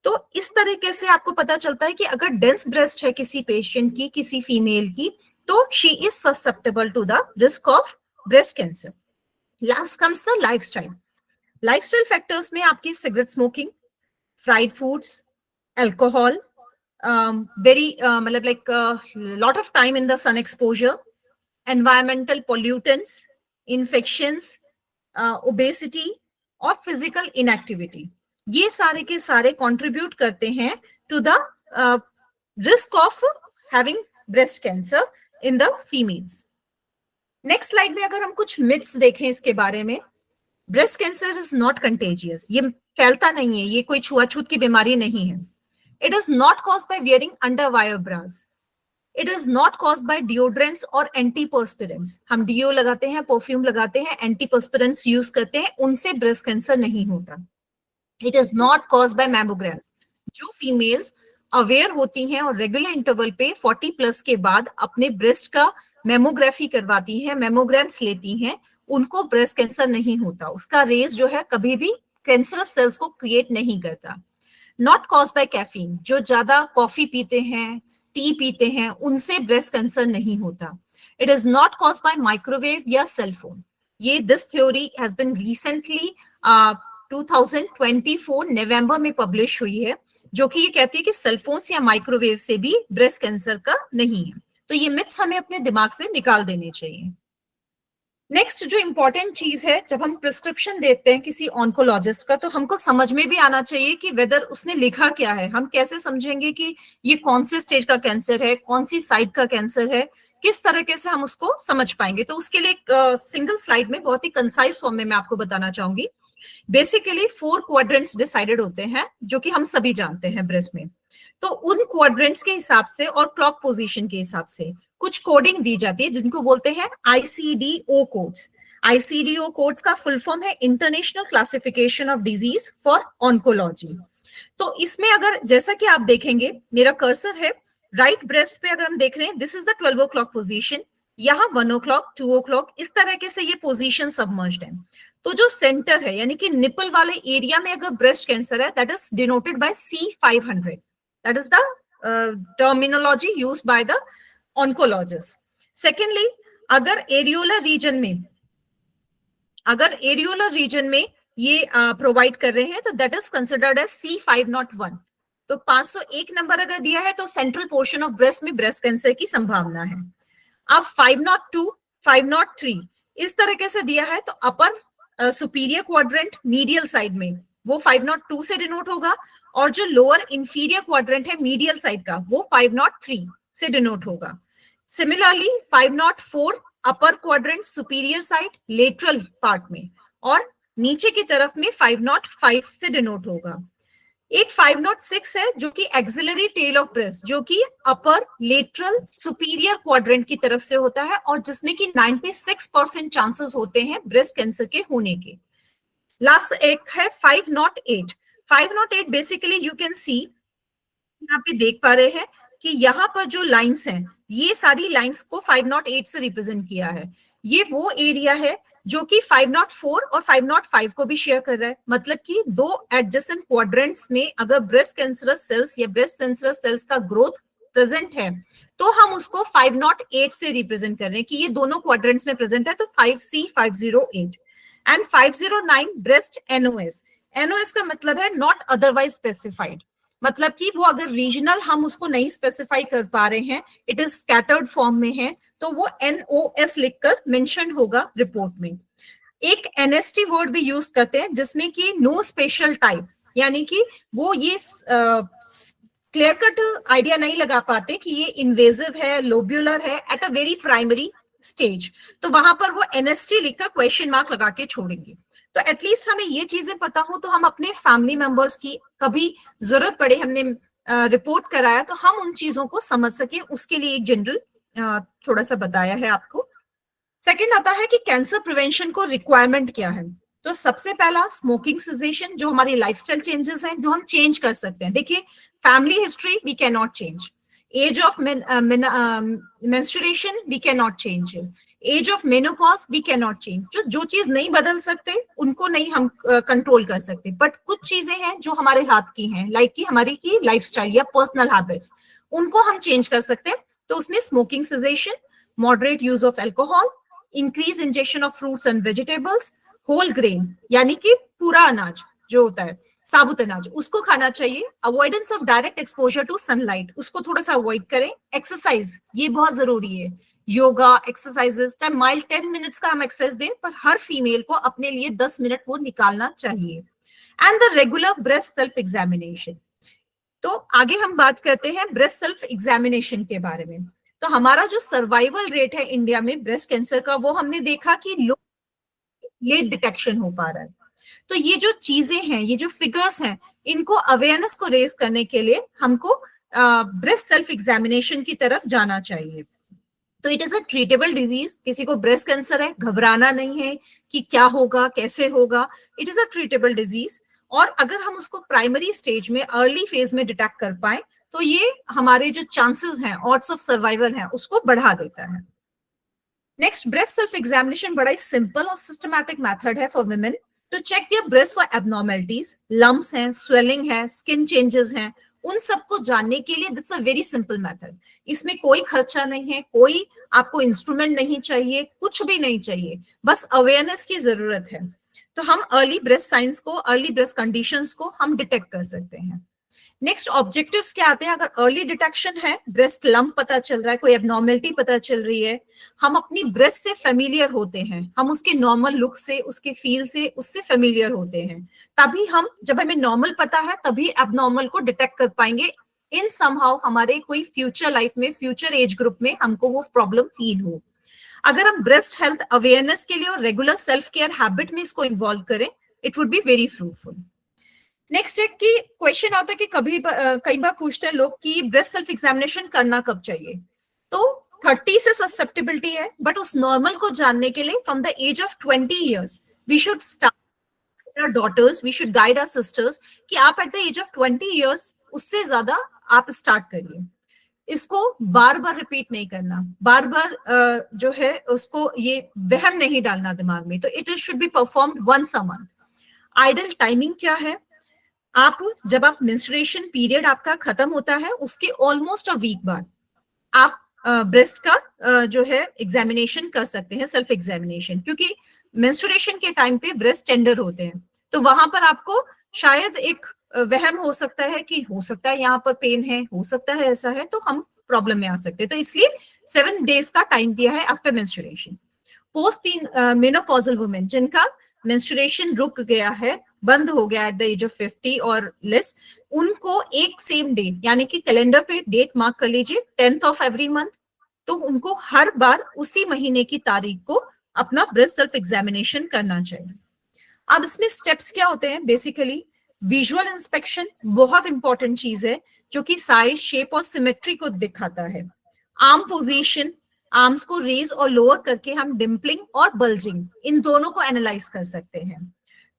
Speaker 4: तो इस तरीके से आपको पता चलता है कि अगर डेंस ब्रेस्ट है किसी पेशेंट की, किसी फीमेल की, तो she is susceptible to the risk of breast cancer. Last comes the lifestyle. Lifestyle factors में आपकी cigarette smoking, fried foods, alcohol, very like lot of time in the sun exposure, environmental pollutants, infections, obesity और physical inactivity, ये सारे के सारे contribute करते हैं to the risk of having breast cancer in the females. Next slide में अगर हम कुछ मिथ्स देखें इसके बारे में, breast cancer is not contagious, ये फैलता नहीं है, ये कोई छुआछूत की बीमारी नहीं है। It is not caused by wearing underwire bras. It is not caused by deodorants और antiperspirants. हम डिओ लगाते हैं, परफ्यूम लगाते हैं, एंटीपर्स्पिरेंट्स यूज करते हैं, उनसे ब्रेस्ट कैंसर नहीं होता। It is not caused by mammograms. जो फीमेल्स अवेयर होती हैं और रेगुलर इंटरवल पे 40 प्लस के बाद अपने ब्रेस्ट का मेमोग्राफी करवाती हैं, मेमोग्राम्स लेती हैं, उनको ब्रेस्ट कैंसर नहीं होता। उसका रेस जो है कभी भी कैंसरस सेल्स को क्रिएट नहीं करता। नॉट कॉज बाय कैफीन, जो ज्यादा कॉफी पीते हैं, टी पीते हैं, उनसे ब्रेस्ट कैंसर नहीं होता। It is not cause by microwave या सेलफोन। ये this theory has been recently 2024 नवंबर में पब्लिश हुई है, जो कि ये कहती है कि सेलफोन्स या माइक्रोवेव से भी ब्रेस्ट कैंसर का नहीं है। तो ये मिथ्स हमें अपने दिमाग से निकाल देने चाहिए। नेक्स्ट जो इंपॉर्टेंट चीज है, जब हम प्रिस्क्रिप्शन देते हैं किसी ऑन्कोलॉजिस्ट का, तो हमको समझ में भी आना चाहिए कि वेदर उसने लिखा क्या है। हम कैसे समझेंगे कि ये कौन से स्टेज का कैंसर है, कौन सी साइड का कैंसर है, किस तरीके से हम उसको समझ पाएंगे। तो उसके लिए एक सिंगल स्लाइड में बहुत ही कंसाइज फॉर्म में मैं आपको बताना चाहूंगी। बेसिकली 4 क्वाड्रेंट्स डिसाइडेड होते हैं, जो कि हम सभी जानते हैं ब्रेस्ट में। तो उन क्वाड्रेंट्स के हिसाब से और क्लॉक पोजीशन के हिसाब से कुछ कोडिंग दी जाती है, जिनको बोलते हैं ICD-10 कोड्स। ICD-10 कोड्स का फुल फॉर्म है international classification of disease for oncology. तो इसमें अगर जैसा कि आप देखेंगे, मेरा कर्सर है राइट ब्रेस्ट पे, अगर हम देख रहे हैं, this is the 12 o'clock position, यहाँ 1 o'clock, 2 o'clock, इस तरह से ये पोजीशन सबमर्ज्ड है। तो जो सेंटर है, यानी कि निपल वाले एरिया में अगर ब्रेस्ट कैंसर है, that is denoted by C500। That is the terminology used by the oncologist. Secondly, अगर एरियोलर रीजन में ये प्रोवाइड कर रहे हैं, तो that is considered as C501। तो 501 नंबर अगर दिया है, तो सेंट्रल पोर्शन ऑफ ब्रेस्ट में ब्रेस्ट कैंसर की संभावना है। अब 502, 503 इस तरीके से दिया है, तो अपर सुपीरियर क्वाड्रेंट मीडियल साइड में वो 502 से डिनोट होगा, और जो लोअर इंफीरियर क्वाड्रेंट है मीडियल साइड का, वो 503 से डिनोट होगा। Similarly 504 upper quadrant superior side lateral part में, और नीचे की तरफ में 505 से डिनोट होगा। एक 506 है, जो कि एक्सिलरी टेल ऑफ ब्रेस्ट, जो कि अपर लेटरल सुपीरियर क्वाड्रेंट की तरफ से होता है, और जिसमें कि 96% चांसेस होते हैं ब्रेस्ट कैंसर के होने के। लास्ट एक है 508। 508 बेसिकली यू कैन सी, यहाँ पे देख पा रहे हैं कि यहाँ पर जो लाइंस हैं, ये सारी लाइंस को 508 से रिप्रेजेंट किया है। ये वो एरिया है जो कि 504 और 505 को भी शेयर कर रहा है। मतलब कि 2 एडजेसेंट क्वाड्रेंट्स में अगर ब्रेस्ट कैंसरस सेल्स या ब्रेस्ट कैंसरस सेल्स का ग्रोथ प्रेजेंट है, तो हम उसको 508 से रिप्रेजेंट कर रहे हैं कि ये दोनों क्वाड्रेंट्स में प्रेजेंट है, तो 5C508। And 509 breast NOS। NOS का मतलब है नॉट अदरवाइज स्पेसिफाइड, मतलब कि वो अगर रीजनल हम उसको नहीं स्पेसिफाई कर पा रहे हैं, इट इज स्कैटर्ड फॉर्म में है, तो वो NOS लिखकर मेंशन होगा रिपोर्ट में। एक NST वर्ड भी यूज करते हैं, जिसमें कि नो स्पेशल टाइप, यानी कि वो ये क्लियर कट आइडिया नहीं लगा पाते कि ये इन्वेजिव है, लोब्यूलर है, at a very primary stage, तो वहां पर वो NST लिखकर क्वेश्चन मार्क लगा के छोड़ेंगे। तो एटलीस्ट हमें ये चीजें पता हो, तो हम अपने फैमिली मेंबर्स की कभी जरूरत पड़े, हमने रिपोर्ट कराया, तो हम उन चीजों को समझ सके, उसके लिए एक जनरल थोड़ा सा बताया है आपको। सेकंड आता है कि कैंसर प्रिवेंशन को रिक्वायरमेंट क्या है। तो सबसे पहला स्मोकिंग सेसेशन, जो हमारी लाइफस्टाइल चेंजेस हैं, जो हम चेंज कर सकते हैं। देखिए, family history we can not change, age of menstruation we can not change, age of menopause we can not change. जो चीज नहीं बदल सकते उनको नहीं हम कंट्रोल कर सकते, बट कुछ चीजें हैं जो हमारे हाथ की हैं, लाइक कि हमारी की लाइफस्टाइल या पर्सनल हैबिट्स, उनको हम चेंज कर सकते हैं। तो उसमें smoking cessation, moderate use of alcohol, increase injection of fruits and vegetables, whole grain यानी कि पूरा अनाज जो होता है, साबुत अनाज, उसको खाना चाहिए। Avoidance of direct exposure to sunlight, उसको थोड़ा सा अवॉइड करें। एक्सरसाइज, ये बहुत जरूरी है, योगा एक्सरसाइजेस, चाहे माइल्ड 10 मिनट्स का हम एक्सरसाइज दें, पर हर फीमेल को अपने लिए 10 मिनट वो निकालना चाहिए। And the regular breast self examination. तो आगे हम बात करते हैं ब्रेस्ट सेल्फ एग्जामिनेशन के बारे में। तो हमारा जो सर्वाइवल रेट है इंडिया में ब्रेस्ट कैंसर का, वो हमने देखा कि लेट डिटेक्शन हो पा रहा है। तो ये जो चीजें हैं, ये जो फिगर्स हैं, इनको अवेयरनेस को रेज करने के लिए हमको ब्रेस्ट सेल्फ एग्जामिनेशन की तरफ जाना चाहिए। तो it is a treatable disease. किसी को ब्रेस्ट कैंसर है, घबराना नहीं है कि क्या होगा, कैसे होगा। It is a treatable disease, और अगर हम उसको प्राइमरी स्टेज में, अर्ली फेज में डिटेक्ट कर पाए, तो ये हमारे जो चांसेस हैं, ऑड्स ऑफ सर्वाइवल हैं, उसको बढ़ा देता है। नेक्स्ट, ब्रेस्ट सेल्फ एग्जामिनेशन बड़ा ही सिंपल और सिस्टमैटिक मेथड है for women to check their breast for abnormalities, lumps हैं, स्वेलिंग है, स्किन चेंजेस हैं, उन सबको जानने के लिए that's a very simple method. इसमें कोई खर्चा नहीं है, कोई आपको इंस्ट्रूमेंट नहीं चाहिए, कुछ भी नहीं चाहिए, बस अवेयरनेस की जरूरत है। तो हम अर्ली ब्रेस्ट साइंस को, अर्ली ब्रेस्ट कंडीशंस को हम डिटेक्ट कर सकते हैं। नेक्स्ट ऑब्जेक्टिव्स क्या आते हैं? अगर अर्ली डिटेक्शन है, ब्रेस्ट लंप पता चल रहा है, कोई एबनॉर्मलिटी पता चल रही है, हम अपनी ब्रेस्ट से फेमिलियर होते हैं, हम उसके नॉर्मल लुक से, उसके फील से, उससे फेमिलियर होते हैं, तभी हम, जब हमें नॉर्मल पता है तभी एबनॉर्मल को डिटेक्ट कर पाएंगे इन समहाउ हमारे कोई फ्यूचर लाइफ में, फ्यूचर एज ग्रुप में हमको वो प्रॉब्लम फील हो। अगर हम ब्रेस्ट हेल्थ अवेयरनेस के लिए और रेगुलर सेल्फ केयर हैबिट में इसको इन्वॉल्व करें, it would be very fruitful. Next है कि क्वेश्चन आता है कि कई बार पूछते हैं लोग कि ब्रेस्ट सेल्फ एग्जामिनेशन करना कब चाहिए। तो 30 से ससेप्टेबिलिटी है, बट उस नॉर्मल को जानने के लिए from the age of 20 years we should start our daughters, we should guide our sisters कि आप at the age of 20 years उससे ज्यादा आप स्टार्ट करिए। इसको बार बार रिपीट नहीं करना, बार बार जो है उसको ये वहम नहीं डालना दिमाग में, तो it should be performed once a month. Ideal timing क्या है? आप जब आप मेंस्ट्रुएशन पीरियड आपका खत्म होता है उसके ऑलमोस्ट अ वीक बाद आप ब्रेस्ट का जो है एग्जामिनेशन कर सकते हैं, सेल्फ एग्जामिनेशन, क्योंकि मेंस्ट्रुएशन के टाइम पे ब्रेस्ट टेंडर होते हैं, तो वहां पर आपको शायद एक वहम हो सकता है कि हो सकता है यहाँ पर पेन है, हो सकता है ऐसा है, तो हम प्रॉब्लम में आ सकते हैं। तो इसलिए 7 days का टाइम दिया है after menstruation. Post menopausal women जिनका मेंस्ट्रुएशन रुक गया है, बंद हो गया एट द एज ऑफ 50 और लेस, उनको एक सेम डे, यानी कि कैलेंडर पे डेट मार्क कर लीजिए 10th of every month, तो उनको हर बार उसी महीने की तारीख को अपना ब्रेस्ट सेल्फ एग्जामिनेशन करना चाहिए। अब इसमें स्टेप्स क्या होते हैं? बेसिकली विजुअल इंस्पेक्शन बहुत इंपॉर्टेंट चीज है, जो कि साइज, शेप और सिमेट्री को दिखाता है। आर्म पोजीशन, आर्म्स को रेज और लोअर करके हम डिम्पलिंग और बल्जिंग इन दोनों को एनालाइज कर सकते हैं।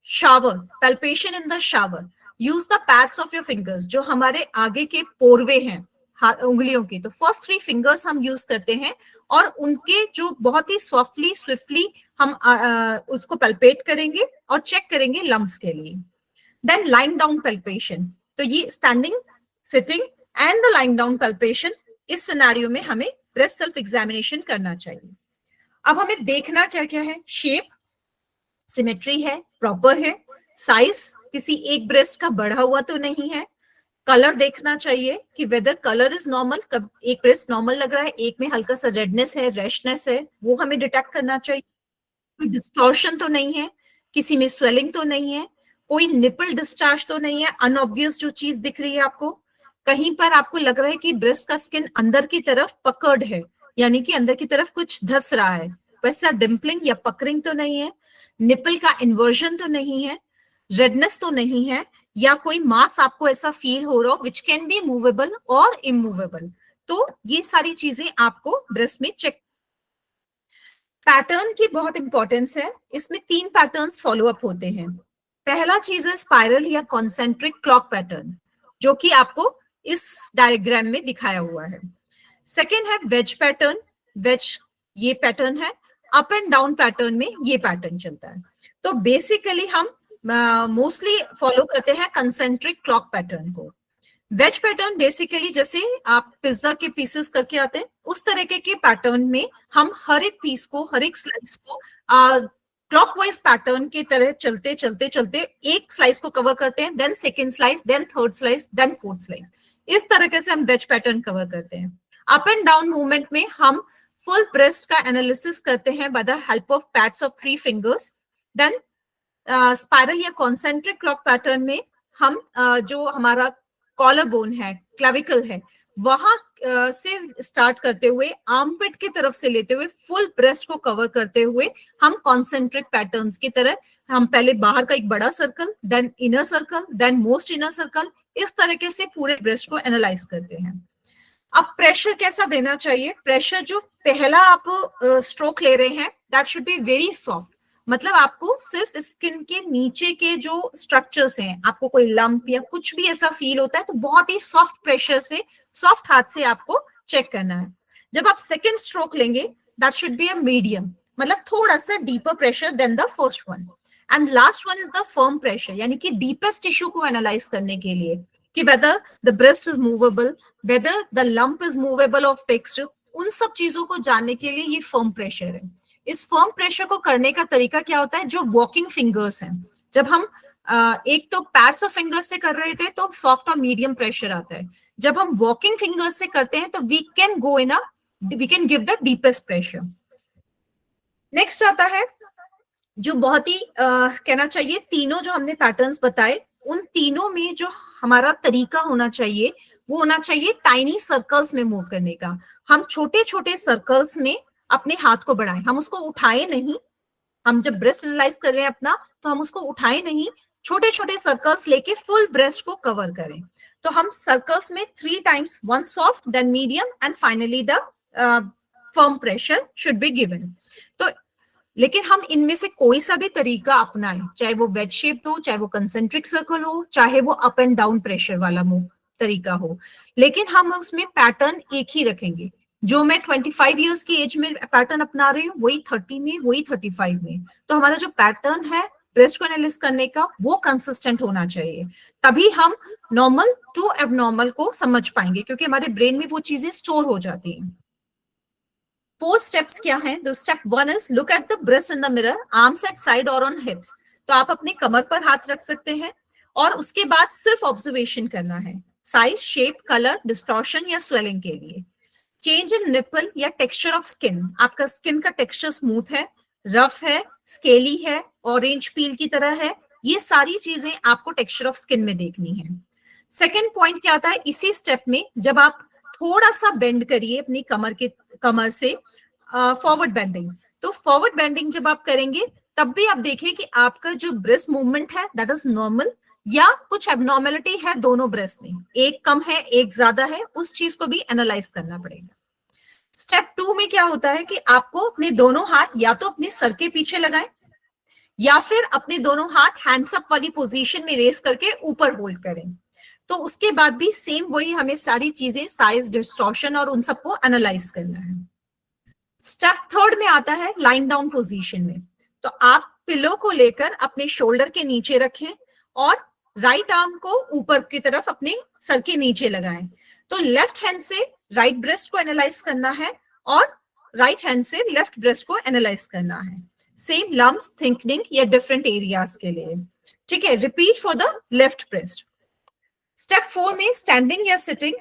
Speaker 4: Shower, palpation in the shower, use the pads of your fingers, जो हमारे आगे के पोरवे हैं उंगलियों के, तो फर्स्ट 3 फिंगर्स हम यूज करते हैं और उनके जो बहुत ही सॉफ्टली स्विफ्टली हम उसको पैल्पेट करेंगे और चेक करेंगे लम्प्स के लिए। देन लाइंग डाउन पैल्पेशन, तो ये standing, sitting and the lying down palpation, इस सिनेरियो में हमें ब्रेस्ट सेल्फ एग्जामिनेशन करना चाहिए। अब हमें देखना क्या क्या है? शेप, सिमेट्री है, प्रॉपर है, साइज किसी एक ब्रेस्ट का बढ़ा हुआ तो नहीं है, कलर देखना चाहिए कि वेदर कलर इज नॉर्मल, कब एक ब्रेस्ट नॉर्मल लग रहा है, एक में हल्का सा रेडनेस है, रैशनेस है, वो हमें डिटेक्ट करना चाहिए। कोई डिस्टॉर्शन तो नहीं है, किसी में स्वेलिंग तो नहीं है, कोई निपल डिस्चार्ज तो नहीं है, अनऑब्वियस जो चीज दिख रही है आपको, कहीं पर आपको लग रहा है कि ब्रेस्ट का स्किन अंदर की तरफ पकड़ है, यानी कि अंदर की तरफ कुछ धस रहा है, वैसा डिम्पलिंग या पकड़िंग तो नहीं है, निपल का इन्वर्जन तो नहीं है, रेडनेस तो नहीं है, या कोई मास आपको ऐसा फील हो रहा हो विच कैन बी मूवेबल और इमूवेबल, तो ये सारी चीजें आपको ब्रेस्ट में चेक। पैटर्न की बहुत इंपॉर्टेंस है, इसमें 3 पैटर्न्स फॉलो अप होते हैं। पहला चीज है स्पाइरल या कॉन्सेंट्रिक क्लॉक पैटर्न, जो कि आपको इस डायग्राम में दिखाया हुआ है। सेकेंड है वेज पैटर्न, वेज ये पैटर्न है, अप एंड डाउन पैटर्न में ये पैटर्न चलता है। तो बेसिकली हम मोस्टली फॉलो करते हैं कंसेंट्रिक क्लॉक पैटर्न को। वेज पैटर्न बेसिकली जैसे आप पिज्जा के पीसेस करके आते हैं, उस तरीके के पैटर्न में हम हर एक पीस को, हर एक स्लाइस को क्लॉकवाइज पैटर्न की तरह चलते चलते चलते एक स्लाइस को कवर करते हैं, then second slice, then third slice, then fourth slice, इस तरीके से हम वेज पैटर्न कवर करते हैं। अप एंड डाउन मूवमेंट में हम फुल ब्रेस्ट का एनालिसिस करते हैं by the help of pads of 3 fingers. Then spiral या कॉन्सेंट्रिक क्लॉक पैटर्न में हम जो हमारा कॉलर बोन है, क्लेविकल है, वहां से स्टार्ट करते हुए आर्मपिट की तरफ से लेते हुए फुल ब्रेस्ट को कवर करते हुए हम कॉन्सेंट्रिक पैटर्न्स की तरह, हम पहले बाहर का एक बड़ा circle, then inner circle, then most inner circle, इस तरीके से पूरे ब्रेस्ट को एनालाइज करते हैं। अब प्रेशर कैसा देना चाहिए? प्रेशर जो पहला आप स्ट्रोक ले रहे हैं, that should be very soft, मतलब आपको सिर्फ स्किन के नीचे के जो स्ट्रक्चर्स हैं, आपको कोई लंप या कुछ भी ऐसा फील होता है तो बहुत ही सॉफ्ट प्रेशर से, सॉफ्ट हाथ से आपको चेक करना है। जब आप सेकेंड स्ट्रोक लेंगे, that should be a medium, मतलब थोड़ा सा deeper pressure than the first one. And last one is the firm pressure, यानी कि deepest tissue को analyze करने के लिए कि whether the breast is movable, whether the lump is movable or fixed, उन सब चीजों को जानने के लिए ये firm pressure है. इस firm pressure को करने का तरीका क्या होता है? जो walking fingers हैं, जब हम एक तो पैड्स ऑफ फिंगर्स से कर रहे थे तो सॉफ्ट और मीडियम प्रेशर आता है. जब हम वॉकिंग फिंगर्स से करते हैं तो we can give the deepest pressure. Next आता है जो बहुत ही कहना चाहिए, तीनों जो हमने पैटर्न्स बताए उन तीनों में जो हमारा तरीका होना चाहिए वो होना चाहिए टाइनी सर्कल्स में मूव करने का. हम छोटे छोटे सर्कल्स में अपने हाथ को बढ़ाएं, हम उसको उठाए नहीं. हम जब ब्रेस्ट एनालाइज कर रहे हैं अपना तो हम उसको उठाए नहीं, छोटे छोटे सर्कल्स लेके फुल ब्रेस्ट को कवर करें. तो हम सर्कल्स में 3 times, 1 soft, then medium and finally the firm pressure should be given. तो लेकिन हम इनमें से कोई सा भी तरीका अपनाएं, चाहे वो वेज शेप हो, चाहे वो कंसेंट्रिक सर्कल हो, चाहे वो अप एंड डाउन प्रेशर वाला तरीका हो, लेकिन हम उसमें पैटर्न एक ही रखेंगे. जो मैं 25 इयर्स की एज में पैटर्न अपना रही हूँ वही 30 में, वही 35 में. तो हमारा जो पैटर्न है ब्रेस्ट को एनालिसिस करने का वो कंसिस्टेंट होना चाहिए, तभी हम नॉर्मल टू एबनॉर्मल को समझ पाएंगे, क्योंकि हमारे ब्रेन में वो चीजें स्टोर हो जाती हैं. 4 स्टेप्स क्या हैं? तो step 1 is look at the breast in the mirror, arms at side और ऑन हिप्स. तो आप अपने कमर पर हाथ रख सकते हैं और उसके बाद सिर्फ ऑब्जर्वेशन करना है साइज, शेप, कलर, डिस्टॉर्शन या स्वेलिंग के लिए. चेंज इन निपल या टेक्सचर ऑफ स्किन, आपका स्किन का टेक्सचर स्मूथ है, रफ है, स्केली है, ऑरेंज पील की तरह है, ये सारी चीजें आपको टेक्सचर ऑफ स्किन में देखनी है. सेकंड पॉइंट क्या आता है इसी स्टेप में, जब आप थोड़ा सा बेंड करिए अपनी कमर से फॉरवर्ड बेंडिंग. तो फॉरवर्ड बेंडिंग जब आप करेंगे तब भी आप देखिए कि आपका जो ब्रेस्ट मूवमेंट है दैट इज नॉर्मल या कुछ एबनॉर्मेलिटी है दोनों ब्रेस्ट में, एक कम है एक ज्यादा है, उस चीज को भी एनालाइज करना पड़ेगा. स्टेप 2 में क्या होता है कि आपको अपने दोनों हाथ या तो अपने सर के पीछे लगाएं या फिर अपने दोनों हाथ हैंड्स अप वाली पोजीशन में रेस करके ऊपर होल्ड करें. तो उसके बाद भी सेम वही हमें सारी चीजें साइज, डिस्टॉर्शन और उन सबको एनालाइज करना है. स्टेप 3 में आता है लाइन डाउन पोजीशन में. तो आप पिलो को लेकर अपने शोल्डर के नीचे रखें और राइट आर्म को ऊपर की तरफ अपने सर के नीचे लगाएं. तो लेफ्ट हैंड से राइट ब्रेस्ट को एनालाइज करना है और राइट हैंड से लेफ्ट ब्रेस्ट को एनालाइज करना है. सेम लम्प्स, थिकनिंग या डिफरेंट एरियाज के लिए. ठीक है, repeat for the left breast. Step 4 में स्टैंडिंग या सिटिंग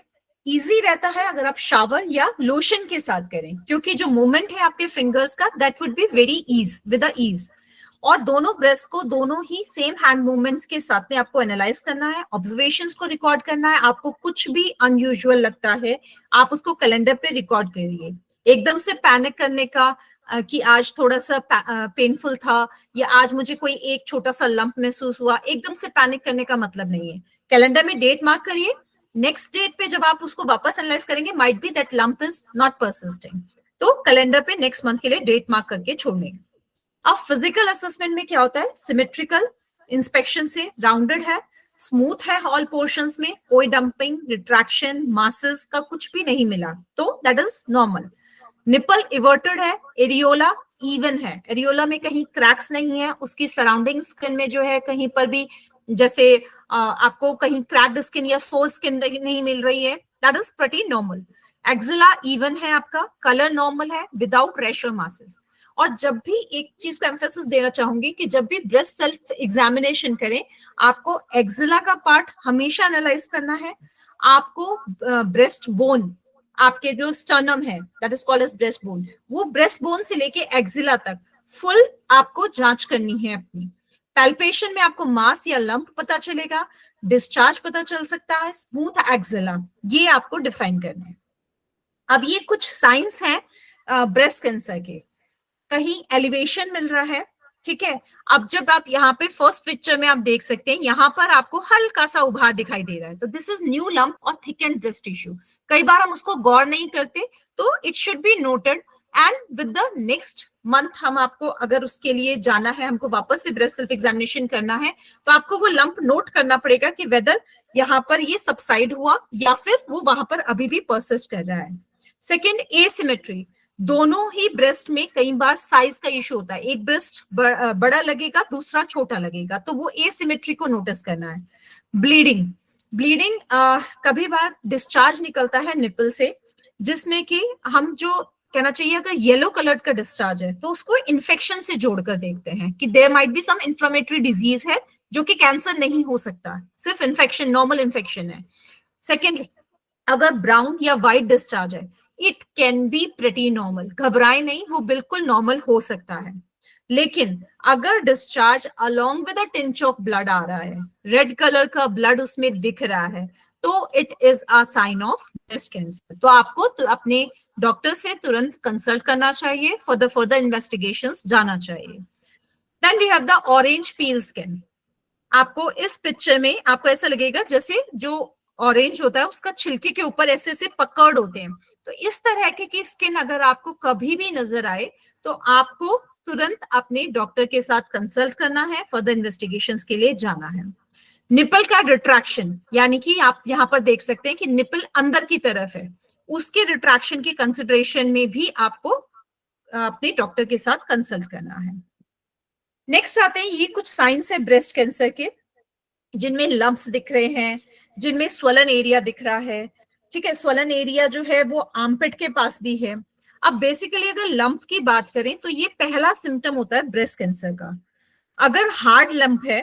Speaker 4: इजी रहता है अगर आप शावर या लोशन के साथ करें, क्योंकि जो मूवमेंट है आपके फिंगर्स का that would be very ease with the ease. और दोनों ब्रेस्ट को दोनों ही सेम हैंड मूवमेंट्स के साथ में आपको एनालाइज करना है, ऑब्जर्वेशंस को रिकॉर्ड करना है. आपको कुछ भी अनयूजुअल लगता है आप उसको कैलेंडर पे रिकॉर्ड करिए. एकदम से पैनिक करने का कि आज थोड़ा सा पेनफुल था या आज मुझे कोई एक छोटा सा लंप महसूस हुआ, एकदम से पैनिक करने का मतलब नहीं है. कैलेंडर में डेट मार्क करिए, नेक्स्ट डेट पे जब आप उसको वापस एनालाइज करेंगे might be that lump is not persisting, तो कैलेंडर पे नेक्स्ट मंथ के लिए डेट मार्क करके छोड़ने. अब फिजिकल असेसमेंट में क्या होता है, सिमेट्रिकल इंस्पेक्शन से राउंडेड है, स्मूथ है ऑल पोर्शंस में, कोई डंपिंग, रिट्रैक्शन, मासेस का कुछ भी नहीं मिला, तो that is normal. Nipple everted है, एरियोला इवन है, एरियोला में कहीं क्रैक्स नहीं है, उसकी सराउंडिंग स्किन में जो है कहीं पर भी जैसे आपको कहीं क्रैक्ड स्किन या सोर स्किन नहीं मिल रही है, that is pretty normal. Axilla even है आपका, कलर नॉर्मल है विदाउट रैश और मासेस. और जब भी एक चीज को एम्फेसिस देना चाहूंगी कि जब भी ब्रेस्ट सेल्फ एग्जामिनेशन करें आपको एक्सिला का पार्ट हमेशा एनालाइज करना है. आपको ब्रेस्ट बोन, आपके जो स्टर्नम है that is called as breast bone, वो ब्रेस्ट बोन से लेके एक्सिला तक फुल आपको जांच करनी है अपनी. पैल्पेशन में आपको मास या लंप पता चलेगा, डिस्चार्ज पता चल सकता है, स्मूथ एक्सिला, ये आपको डिफाइन करना है. अब ये कुछ साइंस हैं ब्रेस्ट कैंसर के. कहीं एलिवेशन मिल रहा है, ठीक है. अब जब आप यहाँ पे फर्स्ट पिक्चर में आप देख सकते हैं यहाँ पर आपको हल्का सा उभार दिखाई दे रहा है, तो दिस इज न्यू लंप और थिकेंड ब्रेस्ट टिश्यू. कई बार हम उसको गौर नहीं करते, तो it should be noted and with the next month हम आपको अगर उसके लिए जाना है, हमको वापस से ब्रेस्ट सेल्फ एग्जामिनेशन करना है, तो आपको वो लंप नोट करना पड़ेगा कि वेदर यहाँ पर ये सबसाइड हुआ या फिर वो वहां पर अभी भी परसिस्ट कर रहा है. Second, asymmetry. दोनों ही ब्रेस्ट में कई बार साइज का इशू होता है, एक ब्रेस्ट बड़ा लगेगा, दूसरा छोटा लगेगा, तो वो एसिमेट्री को नोटिस करना है। ब्लीडिंग, ब्लीडिंग कभी बार डिस्चार्ज निकलता है निपल से, जिसमें कि हम जो कहना चाहिए, अगर येलो कलर का डिस्चार्ज है तो उसको इन्फेक्शन से जोड़कर देखते हैं कि there might be some inflammatory disease है, जो कि कैंसर नहीं हो सकता, सिर्फ इन्फेक्शन, नॉर्मल इन्फेक्शन है। सेकेंडली, अगर ब्राउन या व्हाइट डिस्चार्ज है, it can be pretty normal, घबराए नहीं, वो बिल्कुल नॉर्मल हो सकता है। लेकिन अगर discharge along with a tinge of blood आ रहा है, रेड कलर का ब्लड उसमें दिख रहा है, तो it is a sign of breast cancer. तो आपको अपने डॉक्टर से तुरंत कंसल्ट करना चाहिए, फॉर द फर्दर इन्वेस्टिगेशंस जाना चाहिए। Then we have the orange peel skin. आपको इस पिक्चर में आपको ऐसा लगेगा जैसे जो ऑरेंज होता है उसका छिलके के ऊपर ऐसे ऐसे पकड़ होते हैं। तो इस तरह की स्किन अगर आपको कभी भी नजर आए तो आपको तुरंत अपने डॉक्टर के साथ कंसल्ट करना है, फर्दर इन्वेस्टिगेशंस के लिए जाना है। निपल का रिट्रैक्शन, यानी कि आप यहाँ पर देख सकते हैं कि निपल अंदर की तरफ है, उसके रिट्रैक्शन की कंसिडरेशन में भी आपको अपने डॉक्टर के साथ कंसल्ट करना है। नेक्स्ट आते हैं, ये कुछ साइंस है ब्रेस्ट कैंसर के, जिनमें लम्प्स दिख रहे हैं, जिनमें स्वलन एरिया दिख रहा है। ठीक है, स्वलन एरिया जो है वो आर्मपिट के पास भी है। अब बेसिकली अगर लंप की बात करें तो ये पहला सिम्टम होता है ब्रेस्ट कैंसर का। अगर हार्ड लंप है,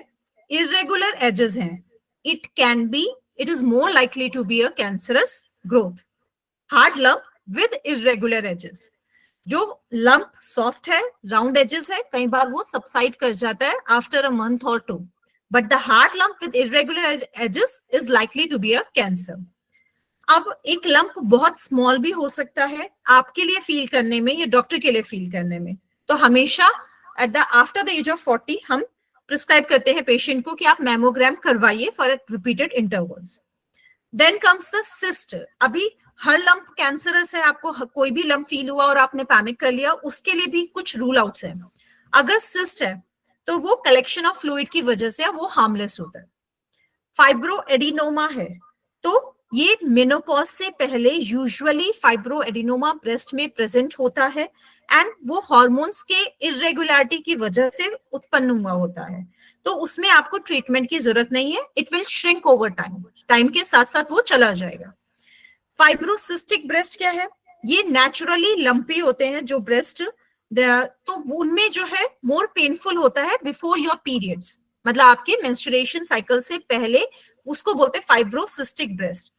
Speaker 4: इरेगुलर एजेस हैं, it is more likely to be a cancerous growth. Hard lump with irregular edges. जो लंप सॉफ्ट है, राउंड एजेस है, कई बार वो सबसाइड कर जाता है आफ्टर अ मंथ और 2, but the hard lump with irregular edges is likely to be a cancer. अब एक लंप बहुत स्मॉल भी हो सकता है आपके लिए फील करने में या डॉक्टर के लिए फील करने में, तो हमेशा आफ्टर द एज ऑफ 40 हम प्रिस्क्राइब करते हैं पेशेंट को कि आप मैमोग्राम करवाइए for repeated intervals. Then comes the cyst. अभी हर लंप कैंसरस है, आपको कोई भी लंप फील हुआ और आपने पैनिक कर लिया, उसके लिए भी कुछ रूल आउट्स हैं। अगर सिस्ट है तो वो कलेक्शन ऑफ फ्लूइड की वजह से वो हार्मलेस होता है। फाइब्रो एडिनोमा है तो ये मेनोपॉज से पहले यूजुअली फाइब्रो एडिनोमा ब्रेस्ट में प्रेजेंट होता है एंड वो हार्मोन्स के इरेगुलरिटी की वजह से उत्पन्न हुआ होता है, तो उसमें आपको ट्रीटमेंट की जरूरत नहीं है, it will shrink over time, time के साथ साथ वो चला जाएगा। फाइब्रोसिस्टिक ब्रेस्ट क्या है? ये नेचुरली लंपी होते हैं जो ब्रेस्ट, तो उनमें जो है मोर पेनफुल होता है बिफोर योर पीरियड्स, मतलब आपके मेंस्ट्रुएशन साइकिल से पहले, उसको बोलते हैं फाइब्रोसिस्टिक ब्रेस्ट।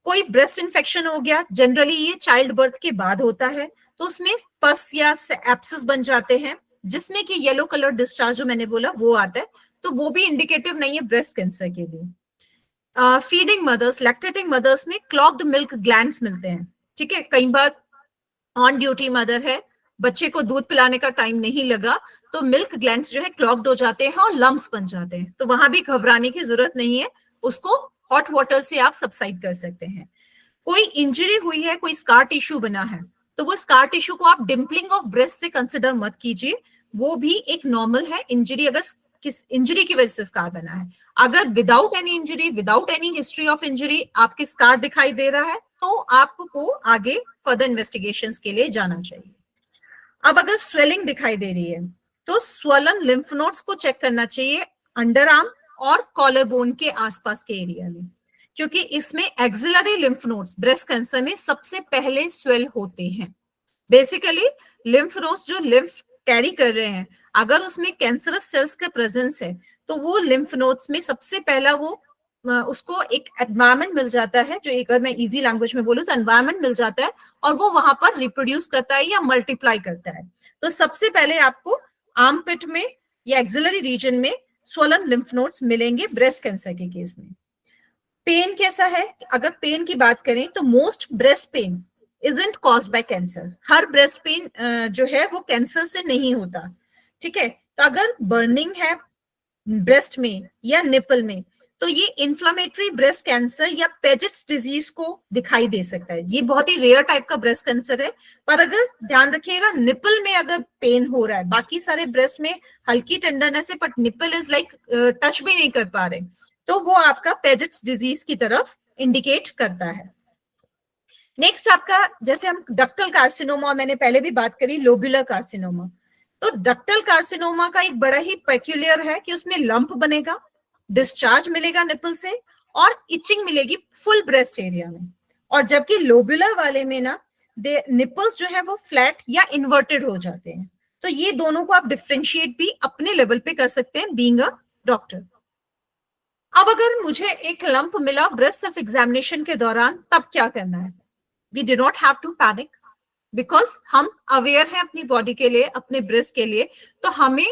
Speaker 4: कोई ब्रेस्ट इन्फेक्शन हो गया, जनरली ये चाइल्ड बर्थ के बाद होता है, तो उसमें पस या एब्सेस बन जाते हैं जिसमें कि येलो कलर डिस्चार्ज जो मैंने बोला वो आता है, तो वो भी इंडिकेटिव नहीं है ब्रेस्ट कैंसर के लिए। फीडिंग मदर्स, लैक्टेटिंग मदर्स में क्लॉग्ड मिल्क ग्लैंड्स मिलते हैं। ठीक है, कई बार ऑन ड्यूटी मदर है, बच्चे को दूध पिलाने का टाइम नहीं लगा, तो मिल्क ग्लैंड्स जो है क्लॉग्ड हो जाते हैं और लम्प्स बन जाते हैं, तो वहां भी घबराने की जरूरत नहीं है, उसको हॉट वाटर से आप सबसाइड कर सकते हैं। कोई इंजरी हुई है, कोई स्कार टिश्यू बना है, तो वो स्कार टिश्यू को आप डिम्पलिंग ऑफ ब्रेस्ट से कंसिडर मत कीजिए, वो भी एक नॉर्मल है इंजरी, अगर किस इंजरी की वजह से स्कार बना है। अगर without any injury, without any history of injury आपके स्कार दिखाई दे रहा है, तो आपको आगे फर्दर इन्वेस्टिगेशंस के लिए जाना चाहिए। अब अगर स्वेलिंग दिखाई दे रही है तो स्वलन लिम्फ नोड्स को चेक करना चाहिए अंडर आर्म और कॉलर बोन के आसपास के एरिया में, क्योंकि इसमें axillary lymph nodes breast cancer में सबसे पहले स्वेल होते हैं। बेसिकली लिम्फ नोड्स जो लिम्फ कैरी कर रहे हैं, अगर उसमें कैंसरस सेल्स का प्रेजेंस है तो वो लिम्फ नोड्स में सबसे पहला वो उसको एक एनवायरमेंट मिल जाता है, जो अगर मैं इजी लैंग्वेज में बोलूं तो एनवायरमेंट मिल जाता है और वो वहां पर रिप्रोड्यूस करता है या मल्टीप्लाई करता है। तो सबसे पहले आपको आर्मपिट में या एक्सिलरी रीजन में स्वलन लिम्फ नोड्स मिलेंगे ब्रेस्ट कैंसर के केस में। पेन कैसा है? अगर पेन की बात करें तो most breast pain isn't caused by cancer. Her breast pain जो है वो कैंसर से नहीं होता। ठीक है, तो अगर बर्निंग है ब्रेस्ट में या निपल में, तो ये इन्फ्लामेटरी ब्रेस्ट कैंसर या पेजेट्स डिजीज को दिखाई दे सकता है। ये बहुत ही रेयर टाइप का ब्रेस्ट कैंसर है, पर अगर ध्यान रखिएगा निपल में अगर पेन हो रहा है, बाकी सारे ब्रेस्ट में हल्की टेंडरनेस है, but nipple is like touch भी नहीं कर पा रहे, तो वो आपका पेजेट्स डिजीज की तरफ इंडिकेट करता है। नेक्स्ट आपका, जैसे हम डक्टल कार्सिनोमा, मैंने पहले भी बात करी, लोब्यूलर कार्सिनोमा। तो डक्टल कार्सिनोमा का एक बड़ा ही पेक्यूलियर है कि उसमें लंप बनेगा, डिस्चार्ज मिलेगा निपल से, और इचिंग मिलेगी फुल ब्रेस्ट एरिया में। और जबकि लोब्यूलर वाले में ना निपल्स जो है वो फ्लैट या इन्वर्टेड हो जाते हैं। तो ये दोनों को आप डिफ्रेंशिएट भी अपने लेवल पे कर सकते हैं बीइंग अ डॉक्टर। अब अगर मुझे एक लंप मिला ब्रेस्ट सेल्फ एग्जामिनेशन के दौरान, तब क्या करना है? We do not have to panic, because हम अवेयर हैं अपनी बॉडी के लिए, अपने ब्रेस्ट के लिए। तो हमें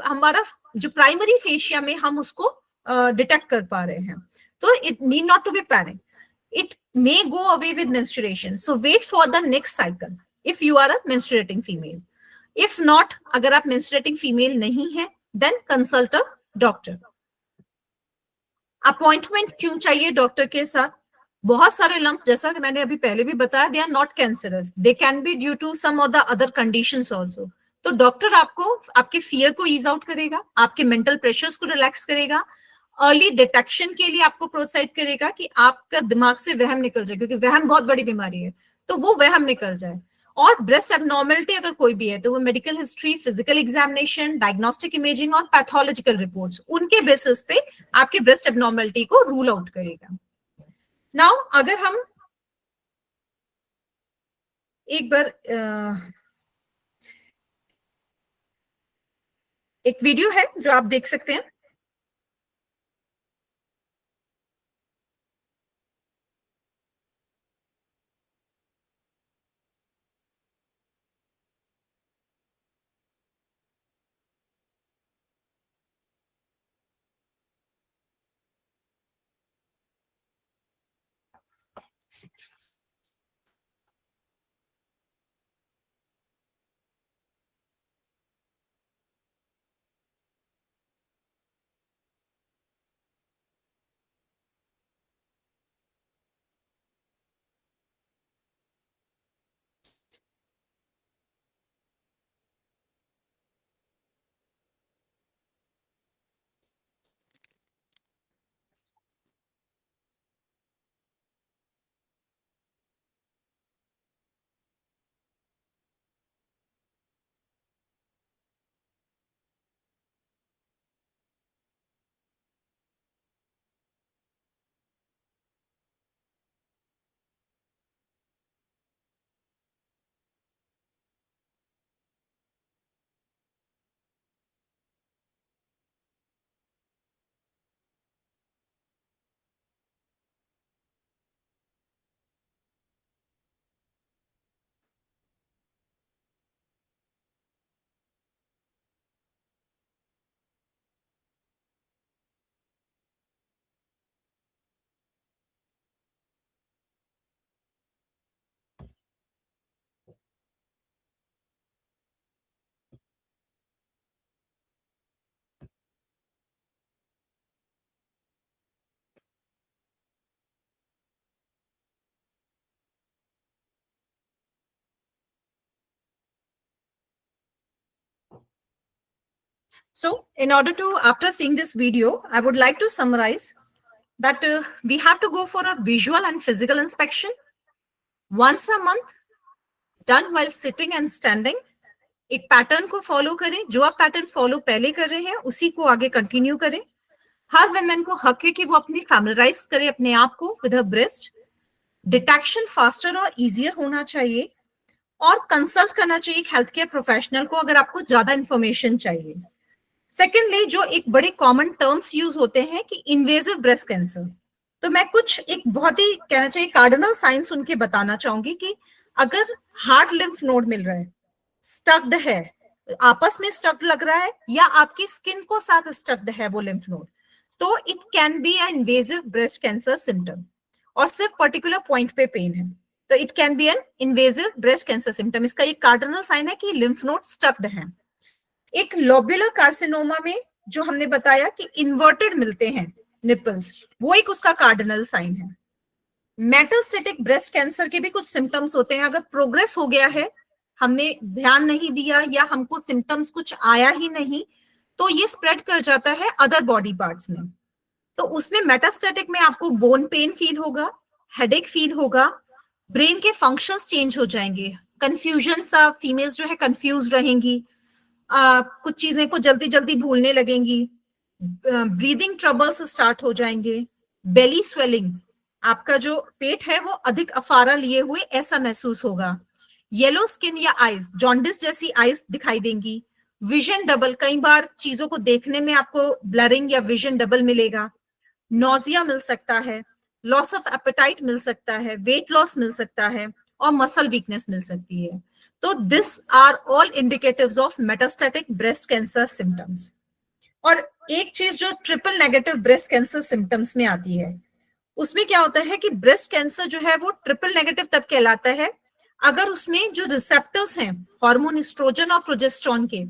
Speaker 4: हमारा जो प्राइमरी फेशिया में हम उसको डिटेक्ट कर पा रहे हैं, तो it need not to be panic. It may go away with menstruation, so wait for the next cycle if you are a menstruating female. If not, अगर आप मेंस्ट्रुएटिंग फीमेल नहीं है, then consult a doctor. Appointment क्यों चाहिए डॉक्टर के साथ? बहुत सारे लम्प्स, जैसा कि मैंने अभी पहले भी बताया, they are not cancerous, they can be due to some of the other conditions also. तो डॉक्टर आपको आपके फियर को ईज आउट करेगा, आपके मेंटल प्रेशर्स को रिलैक्स करेगा, अर्ली डिटेक्शन के लिए आपको प्रोत्साहित करेगा कि आपका दिमाग से वहम निकल जाए, क्योंकि वहम बहुत बड़ी बीमारी है, तो वो वहम निकल जाए। और ब्रेस्ट एबनॉर्मलिटी अगर कोई भी है तो वो medical history, physical examination, diagnostic imaging और पैथोलॉजिकल रिपोर्ट्स, उनके बेसिस पे आपके ब्रेस्ट एबनॉर्मलिटी को रूल आउट करेगा। नाउ अगर हम एक बार एक वीडियो है जो आप देख सकते हैं। So, in order to, after seeing this video, I would like to summarize that we have to go for a visual and physical inspection once a month, done while sitting and standing. एक पैटर्न को फॉलो करें, जो आप पैटर्न फॉलो पहले कर रहे हैं उसी को आगे कंटिन्यू करें। हर वुमेन को हक है कि वो अपनी फैमिलियराइज करे अपने आप को with her breast. Detection faster और इजियर होना चाहिए, और कंसल्ट करना चाहिए एक हेल्थ केयर प्रोफेशनल को अगर आपको ज्यादा इंफॉर्मेशन चाहिए। सेकेंडली, जो एक बड़े कॉमन टर्म्स यूज होते हैं कि इन्वेजिव ब्रेस्ट कैंसर, तो मैं कुछ एक बहुत ही कहना चाहिए कार्डिनल साइंस उनके बताना चाहूंगी कि अगर हार्ड लिम्फ नोड मिल रहा है, स्टक्ड है, आपस में स्टक्ड लग रहा है, या आपकी स्किन को साथ स्टक्ड है वो लिम्फ नोड, तो it can be an invasive breast cancer symptom. और सिर्फ पर्टिकुलर पॉइंट पे पेन है तो it can be an invasive breast cancer symptom. इसका एक कार्डिनल साइन है कि लिम्फ नोड स्टक्ड है। एक लोब्यूलर कार्सिनोमा में जो हमने बताया कि इन्वर्टेड मिलते हैं निपल्स, वो एक उसका कार्डिनल साइन है। मेटास्टेटिक ब्रेस्ट कैंसर के भी कुछ सिम्टम्स होते हैं। अगर प्रोग्रेस हो गया है, हमने ध्यान नहीं दिया या हमको सिम्टम्स कुछ आया ही नहीं, तो ये स्प्रेड कर जाता है अदर बॉडी पार्ट्स में। तो उसमें मेटास्टेटिक में आपको बोन पेन फील होगा, हेडेक फील होगा, ब्रेन के फंक्शंस चेंज हो जाएंगे, कंफ्यूजन सा, फीमेल्स जो है कंफ्यूज रहेंगी, कुछ चीजें को जल्दी जल्दी भूलने लगेंगी, ब्रीदिंग ट्रबल्स स्टार्ट हो जाएंगे, बेली स्वेलिंग, आपका जो पेट है वो अधिक अफारा लिए हुए ऐसा महसूस होगा, येलो स्किन या आईज, जॉन्डिस जैसी आईज दिखाई देंगी, विजन डबल, कई बार चीजों को देखने में आपको ब्लरिंग या विजन डबल मिलेगा, नोजिया मिल सकता है, लॉस ऑफ एपेटाइट मिल सकता है, वेट लॉस मिल सकता है और मसल वीकनेस मिल सकती है। तो this are all indicatives of metastatic breast cancer symptoms. और एक चीज जो triple negative breast cancer symptoms में आती है, उसमें क्या होता है कि ब्रेस्ट कैंसर जो है वो ट्रिपल नेगेटिव तब कहलाता है अगर उसमें जो रिसेप्टर्स हैं हार्मोन एस्ट्रोजन और प्रोजेस्टेरोन के,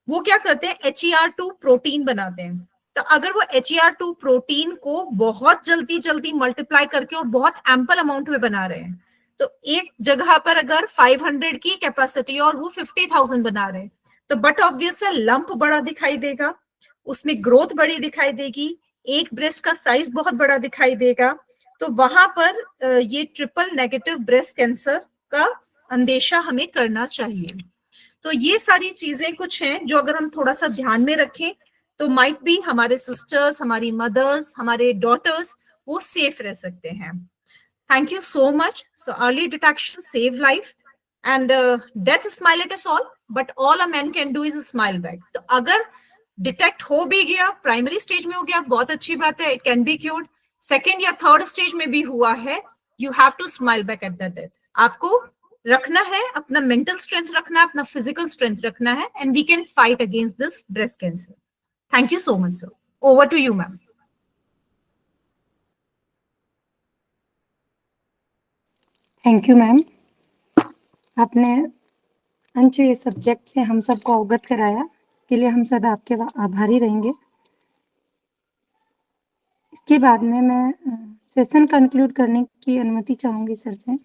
Speaker 4: वो क्या करते हैं, HER2 प्रोटीन बनाते हैं। तो अगर वो HER2 प्रोटीन को बहुत जल्दी जल्दी मल्टीप्लाई करके और बहुत एम्पल अमाउंट में बना रहे हैं, तो एक जगह पर अगर 500 की कैपेसिटी और वो 50,000 बना रहे हैं, तो बट ऑब्वियस है लंप बड़ा दिखाई देगा, उसमें ग्रोथ बड़ी दिखाई देगी, एक ब्रेस्ट का साइज बहुत बड़ा दिखाई देगा। तो वहां पर ये ट्रिपल नेगेटिव ब्रेस्ट कैंसर का अंदेशा हमें करना चाहिए। तो ये सारी चीजें कुछ हैं जो अगर हम थोड़ा सा ध्यान में रखें तो माइट भी हमारे सिस्टर्स, हमारी मदर्स, हमारे डॉटर्स वो सेफ रह सकते हैं। Thank you so much. So early detection save life and death smile at us all, but all a man can do is smile back. तो अगर डिटेक्ट हो भी गया, प्राइमरी स्टेज में हो गया, बहुत अच्छी बात है, it can be cured. Second या थर्ड स्टेज में भी हुआ है, you have to smile back at the death. आपको रखना है, अपना मेंटल स्ट्रेंथ रखना है, अपना फिजिकल स्ट्रेंथ रखना है, and we can fight against this breast cancer. Thank you so much sir. Over to you ma'am.
Speaker 2: Thank you ma'am, आपने अंश ये सब्जेक्ट से हम सबको अवगत कराया, इसके लिए हम सदा आपके आभारी रहेंगे। इसके बाद में मैं सेशन कंक्लूड करने की अनुमति चाहूंगी सर से।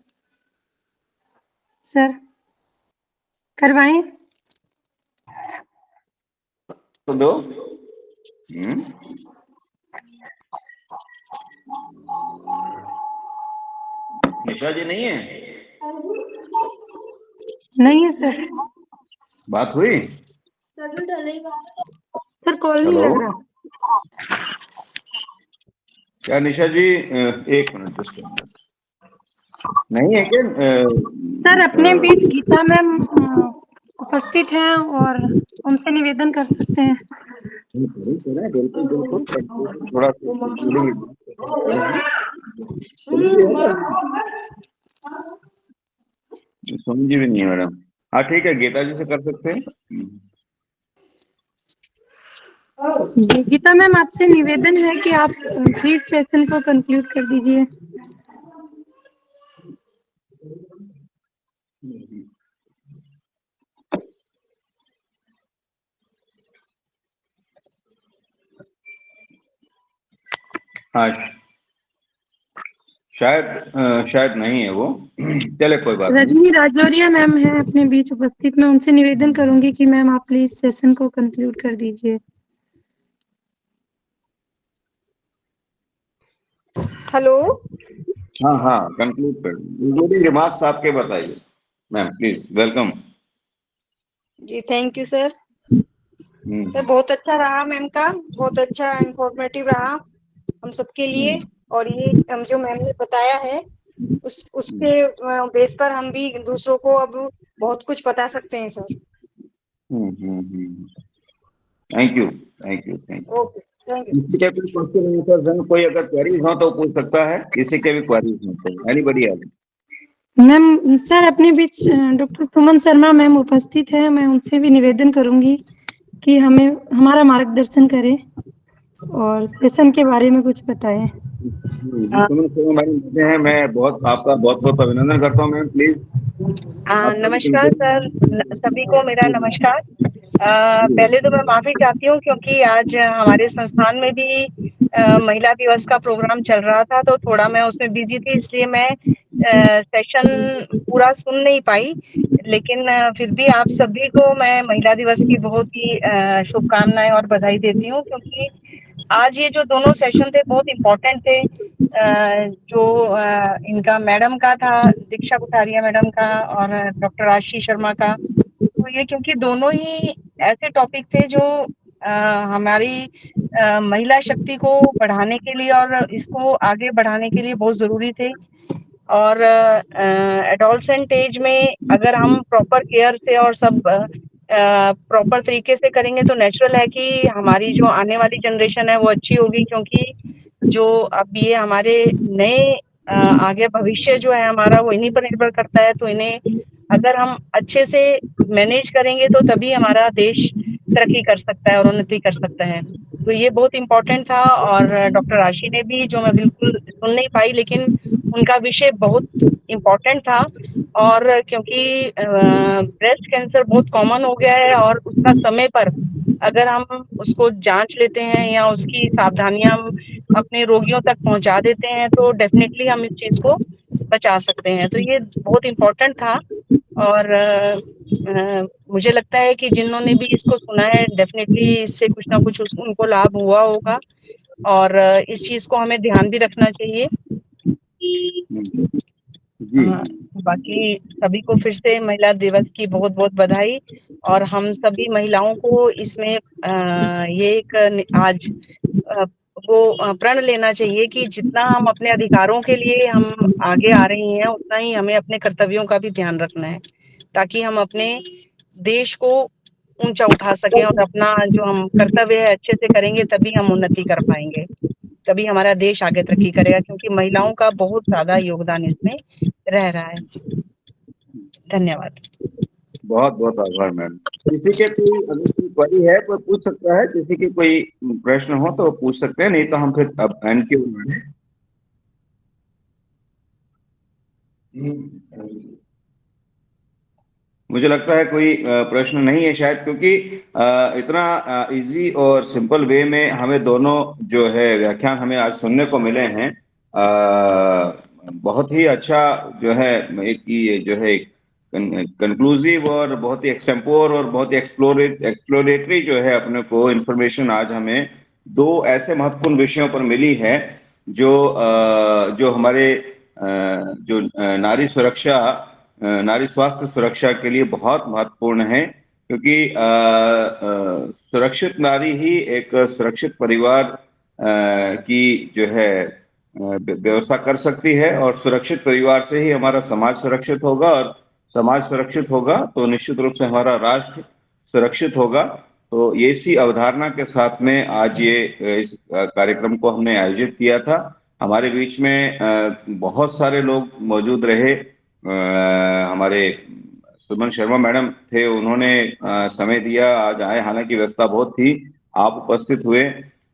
Speaker 2: सर करवाएं?
Speaker 1: तो दो। निशा जी नहीं है?
Speaker 2: नहीं है सर।
Speaker 1: बात हुई?
Speaker 2: सर कॉल नहीं लग रहा।
Speaker 1: क्या निशा जी, एक मिनट नहीं है क्या?
Speaker 2: सर अपने बीच गीता मैम उपस्थित हैं और उनसे निवेदन कर सकते हैं।
Speaker 1: बिल्कुल बिल्कुल, थोड़ा सोनी जी भी नहीं है मैडम। हाँ ठीक है, गीता जी से कर सकते हैं।
Speaker 2: जी गीता मैम, आपसे निवेदन है कि आप प्लीज सेशन को कंक्लूड कर दीजिए।
Speaker 1: हाँ शायद नहीं है वो। चले कोई बात नहीं।
Speaker 2: रजनी राजौरिया मैम है अपने बीच उपस्थित, मैं उनसे निवेदन करूंगी कि मैम आप प्लीज सेशन को कंक्लूड कर दीजिए।
Speaker 6: हेलो।
Speaker 1: हाँ कंक्लूड कर दीजिए। रिमार्क्स आपके बताइए मैम, प्लीज। वेलकम
Speaker 6: जी थैंक यू सर। सर बहुत अच्छा रहा, मैम का बहुत अच्छा इंफॉर्मेटिव रहा हम सबके लिए, और ये जो मैम ने बताया है उसके बेस पर हम भी दूसरों को अब बहुत कुछ बता सकते हैं sir.
Speaker 1: Thank you thank you thank you.
Speaker 6: Okay thank you.
Speaker 1: किसी के भी क्वेश्चन आंसर, कोई अगर क्वेरीज हो तो पूछ सकता है, किसी के भी क्वेरीज हो तो एनीबॉडी है।
Speaker 2: मैम सर अपने बीच डॉक्टर सुमन शर्मा मैम उपस्थित है, मैं उनसे भी निवेदन करूंगी कि हमें हमारा मार्गदर्शन करें और सेशन के बारे में कुछ बताएं।
Speaker 1: मैं आपका बहुत बहुत अभिनंदन करता हूँ मैम। प्लीज।
Speaker 6: नमस्कार सर, सभी को मेरा नमस्कार। पहले तो मैं माफी चाहती हूँ क्योंकि आज हमारे संस्थान में भी महिला दिवस का प्रोग्राम चल रहा था, तो थोड़ा मैं उसमें बिजी थी, इसलिए मैं सेशन पूरा सुन नहीं पाई। लेकिन फिर भी आप सभी को मैं महिला दिवस की बहुत ही शुभकामनाएं और बधाई देती हूँ, क्योंकि आज ये जो दोनों सेशन थे बहुत इम्पोर्टेंट थे। जो इनका मैडम का था, दीक्षा कुठारिया मैडम का और डॉक्टर आशीष शर्मा का, तो ये क्योंकि दोनों ही ऐसे टॉपिक थे जो हमारी महिला शक्ति को बढ़ाने के लिए और इसको आगे बढ़ाने के लिए बहुत ज़रूरी थे। और एडोलसेंट एज में अगर हम प्रॉपर केयर से और सब प्रॉपर तरीके से करेंगे तो नेचुरल है कि हमारी जो आने वाली जनरेशन है वो अच्छी होगी, क्योंकि जो अब ये हमारे नए आगे भविष्य जो है हमारा वो इन्हीं पर निर्भर करता है। तो इन्हें अगर हम अच्छे से मैनेज करेंगे तो तभी हमारा देश तरक्की कर सकता है और उन्नति कर सकता है। तो ये बहुत इम्पोर्टेंट था। और डॉक्टर आशी ने भी, जो मैं बिल्कुल सुन नहीं पाई, लेकिन उनका विषय बहुत इम्पोर्टेंट था। और क्योंकि ब्रेस्ट कैंसर बहुत कॉमन हो गया है और उसका समय पर अगर हम उसको जांच लेते हैं या उसकी सावधानियां हम अपने रोगियों तक पहुंचा देते हैं तो डेफिनेटली हम इस चीज को बचा सकते हैं। तो ये बहुत इम्पोर्टेंट था। और मुझे लगता है कि जिन्होंने भी इसको सुना है डेफिनेटली इससे कुछ ना कुछ उनको लाभ हुआ होगा और इस चीज को हमें ध्यान भी रखना चाहिए।
Speaker 1: जी।
Speaker 6: बाकी सभी को फिर से महिला दिवस की बहुत बहुत बधाई। और हम सभी महिलाओं को इसमें ये एक आज वो प्रण लेना चाहिए कि जितना हम अपने अधिकारों के लिए हम आगे आ रही हैं उतना ही हमें अपने कर्तव्यों का भी ध्यान रखना है, ताकि हम अपने देश को ऊंचा उठा सकें। और अपना जो हम कर्तव्य है अच्छे से करेंगे तभी हम उन्नति कर पाएंगे, तभी हमारा देश आगे तरक्की करेगा, क्योंकि महिलाओं का बहुत ज्यादा योगदान इसमें रह रहा है। धन्यवाद।
Speaker 1: बहुत बहुत आभार मैम। किसी के कोई अगर कोई क्वेरी है तो पूछ सकता है, किसी के कोई प्रश्न हो तो पूछ सकते हैं, नहीं तो हम फिर अब एंड की ओर बढ़े। मुझे लगता है कोई प्रश्न नहीं है शायद, क्योंकि इतना इजी और सिंपल वे में हमें दोनों जो है व्याख्यान हमें आज सुनने को मिले हैं। बहुत ही अच्छा जो है एक ये जो है कंक्लूसिव और बहुत ही एक्सटेम्पोर और बहुत ही एक्सप्लोरेटरी जो है अपने को इन्फॉर्मेशन आज हमें दो ऐसे महत्वपूर्ण विषयों पर मिली है जो हमारे जो नारी सुरक्षा, नारी स्वास्थ्य सुरक्षा के लिए बहुत महत्वपूर्ण है। क्योंकि सुरक्षित नारी ही एक सुरक्षित परिवार की जो है व्यवस्था कर सकती है, और सुरक्षित परिवार से ही हमारा समाज सुरक्षित होगा, और समाज सुरक्षित होगा तो निश्चित रूप से हमारा राष्ट्र सुरक्षित होगा। तो ये इसी अवधारणा के साथ में आज ये इस कार्यक्रम को हमने आयोजित किया था। हमारे बीच में बहुत सारे लोग मौजूद रहे। हमारे सुमन शर्मा मैडम थे, उन्होंने समय दिया, आज आए, हालांकि व्यवस्था बहुत थी, आप उपस्थित हुए।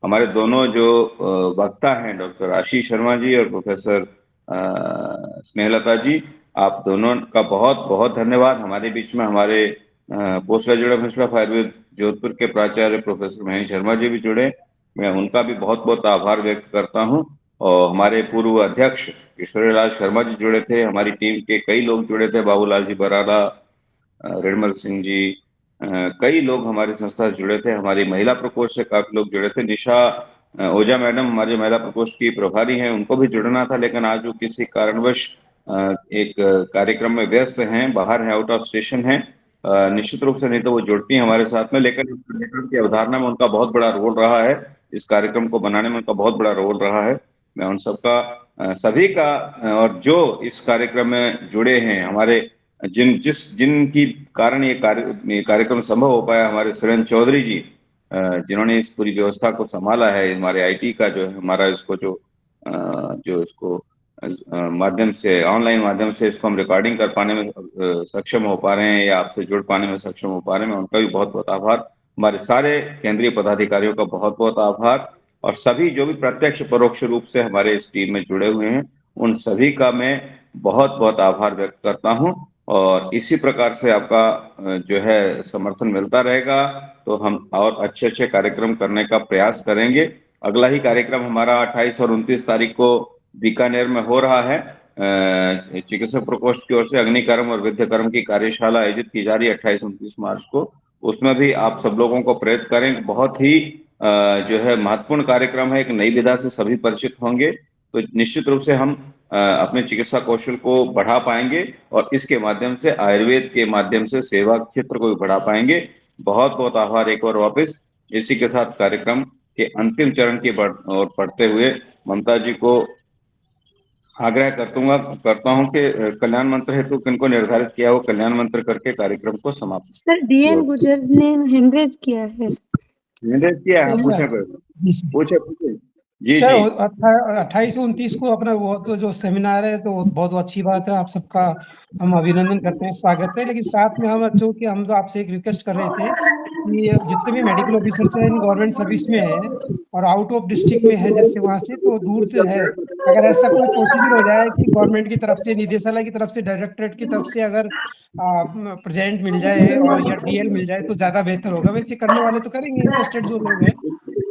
Speaker 1: हमारे दोनों जो वक्ता हैं डॉक्टर आशीष शर्मा जी और प्रोफेसर स्नेहलता जी, आप दोनों का बहुत बहुत धन्यवाद। हमारे बीच में हमारे post graduate minister of Ayurveda Jodhpur के प्राचार्य प्रोफेसर महेश शर्मा जी भी जुड़े, मैं उनका भी बहुत बहुत आभार व्यक्त करता हूं। और हमारे पूर्व अध्यक्ष किशोरीलाल शर्मा जी जुड़े थे, हमारी टीम के कई लोग जुड़े थे, बाबूलाल जी बराला, रणमल सिंह जी, कई लोग हमारी संस्था से जुड़े थे। हमारी महिला प्रकोष्ठ से काफी लोग जुड़े थे। निशा ओझा मैडम हमारे महिला प्रकोष्ठ की प्रभारी हैं, उनको भी जुड़ना था, लेकिन आज वो किसी कारणवश एक कार्यक्रम में व्यस्त हैं, बाहर हैं, आउट ऑफ स्टेशन हैं। निश्चित रूप से नहीं तो वो जुड़ती हैं हमारे साथ में, लेकिन इस कार्यक्रम की अवधारणा में उनका बहुत बड़ा रोल रहा है, इस कार्यक्रम को बनाने में उनका बहुत बड़ा रोल रहा है। मैं उन सबका सभी का और जो इस कार्यक्रम में जुड़े हैं, हमारे जिनकी कारण ये कार्यक्रम संभव हो पाया, हमारे सुरेंद्र चौधरी जी जिन्होंने इस पूरी व्यवस्था को संभाला है, हमारे आईटी का जो है हमारा इसको जो इसको माध्यम से, ऑनलाइन माध्यम से इसको हम रिकॉर्डिंग कर पाने में सक्षम हो पा रहे हैं या आपसे जुड़ पाने में सक्षम हो पा रहे हैं, उनका भी बहुत बहुत आभार। हमारे सारे केंद्रीय पदाधिकारियों का बहुत बहुत आभार, और सभी जो भी प्रत्यक्ष परोक्ष रूप से हमारे इस टीम में जुड़े हुए हैं उन सभी का मैं बहुत बहुत आभार व्यक्त करता हूं। और इसी प्रकार से आपका जो है समर्थन मिलता रहेगा तो हम और अच्छे अच्छे कार्यक्रम करने का प्रयास करेंगे। अगला ही कार्यक्रम हमारा 28 और 29 तारीख को बीकानेर में हो रहा है। चिकित्सक प्रकोष्ठ की ओर से अग्निकर्म और विद्यकर्म की कार्यशाला आयोजित की जा रही है 28-29 मार्च को। उसमें भी आप सब लोगों को प्रेरित करें। बहुत ही जो है महत्वपूर्ण कार्यक्रम है, एक नई विधा से सभी परिचित होंगे, तो निश्चित रूप से हम अपने चिकित्सा कौशल को बढ़ा पाएंगे और इसके माध्यम से आयुर्वेद के माध्यम से सेवा क्षेत्र को भी बढ़ा पाएंगे। बहुत बहुत आभार एक बार वापस। इसी के साथ कार्यक्रम के अंतिम चरण की ओर बढ़ते हुए ममता जी को आग्रह करता हूं कि कल्याण मंत्र हेतु किनको निर्धारित किया हो, कल्याण मंत्र करके कार्यक्रम को समाप्त।
Speaker 2: सर डीएन गुजर ने हैंड रेज किया है।
Speaker 1: किया है, पूछे जी
Speaker 5: सर
Speaker 1: जी।
Speaker 5: 28 और 29 को अपना वो तो जो सेमिनार है, तो बहुत अच्छी बात है, आप सबका हम अभिनंदन करते हैं, स्वागत है। लेकिन साथ में हम चूंकि हम तो आपसे एक रिक्वेस्ट कर रहे थे कि जितने भी मेडिकल ऑफिसर्स हैं गवर्नमेंट सर्विस में है और आउट ऑफ डिस्ट्रिक्ट में है, जैसे वहाँ से तो दूर से है, अगर ऐसा कोई प्रोसीजर हो जाए कि गवर्नमेंट की तरफ से, निदेशालय की तरफ से, डायरेक्टरेट की तरफ से अगर प्रेजेंट मिल जाए और या डीएल मिल जाए तो ज्यादा बेहतर होगा। वैसे करने वाले तो करेंगे, इंटरेस्टेड जो लोग हैं,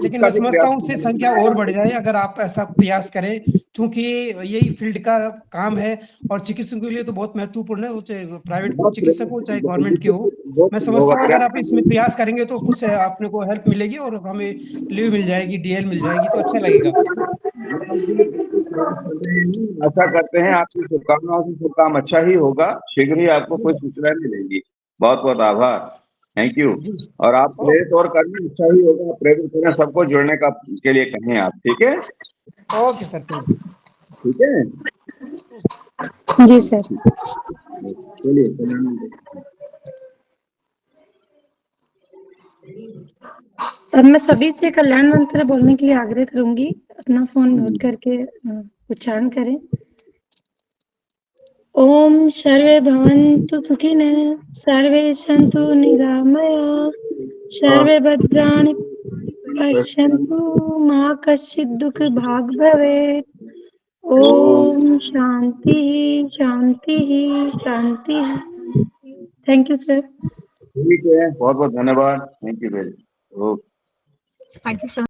Speaker 5: लेकिन मैं समझता हूँ उससे संख्या और बढ़ जाए अगर आप ऐसा प्रयास करें, क्योंकि यही फील्ड का काम है और चिकित्सकों के लिए तो बहुत महत्वपूर्ण है, वो चाहे प्राइवेट चिकित्सक हो चाहे गवर्नमेंट के हो। मैं समझता हूँ अगर आप इसमें प्रयास करेंगे तो कुछ आपने को हेल्प मिलेगी और हमें लीव मिल जाएगी, डीएल मिल जाएगी, तो अच्छा लगेगा।
Speaker 1: आशा करते हैं आपकी शुभकामनाओं से शुभ काम अच्छा ही होगा, शीघ्र ही आपको कोई सूचना मिलेगी। बहुत बहुत आभार, थैंक यू। और आप प्रेरित और करना अच्छा ही होगा, प्रेरित करें सबको जुड़ने का के लिए कहें आप, ठीक है?
Speaker 5: ओके सर,
Speaker 1: ठीक है
Speaker 2: जी सर।
Speaker 1: चलिए।
Speaker 2: अब मैं सभी से कल्याण मंत्र बोलने के लिए आग्रह करूंगी, अपना फोन नोट करके उच्चारण करें। ओम सर्वे भवन्तु सुखिनः, सर्वे सन्तु निरामया, सर्वे भद्राणि पश्यन्तु, मा कश्चित् दुःख भाग् भवेत्। ओम शांति शांति शांति। Thank you sir.
Speaker 1: ठीक है, बहुत बहुत धन्यवाद, thank you very much.
Speaker 4: Thank you sir.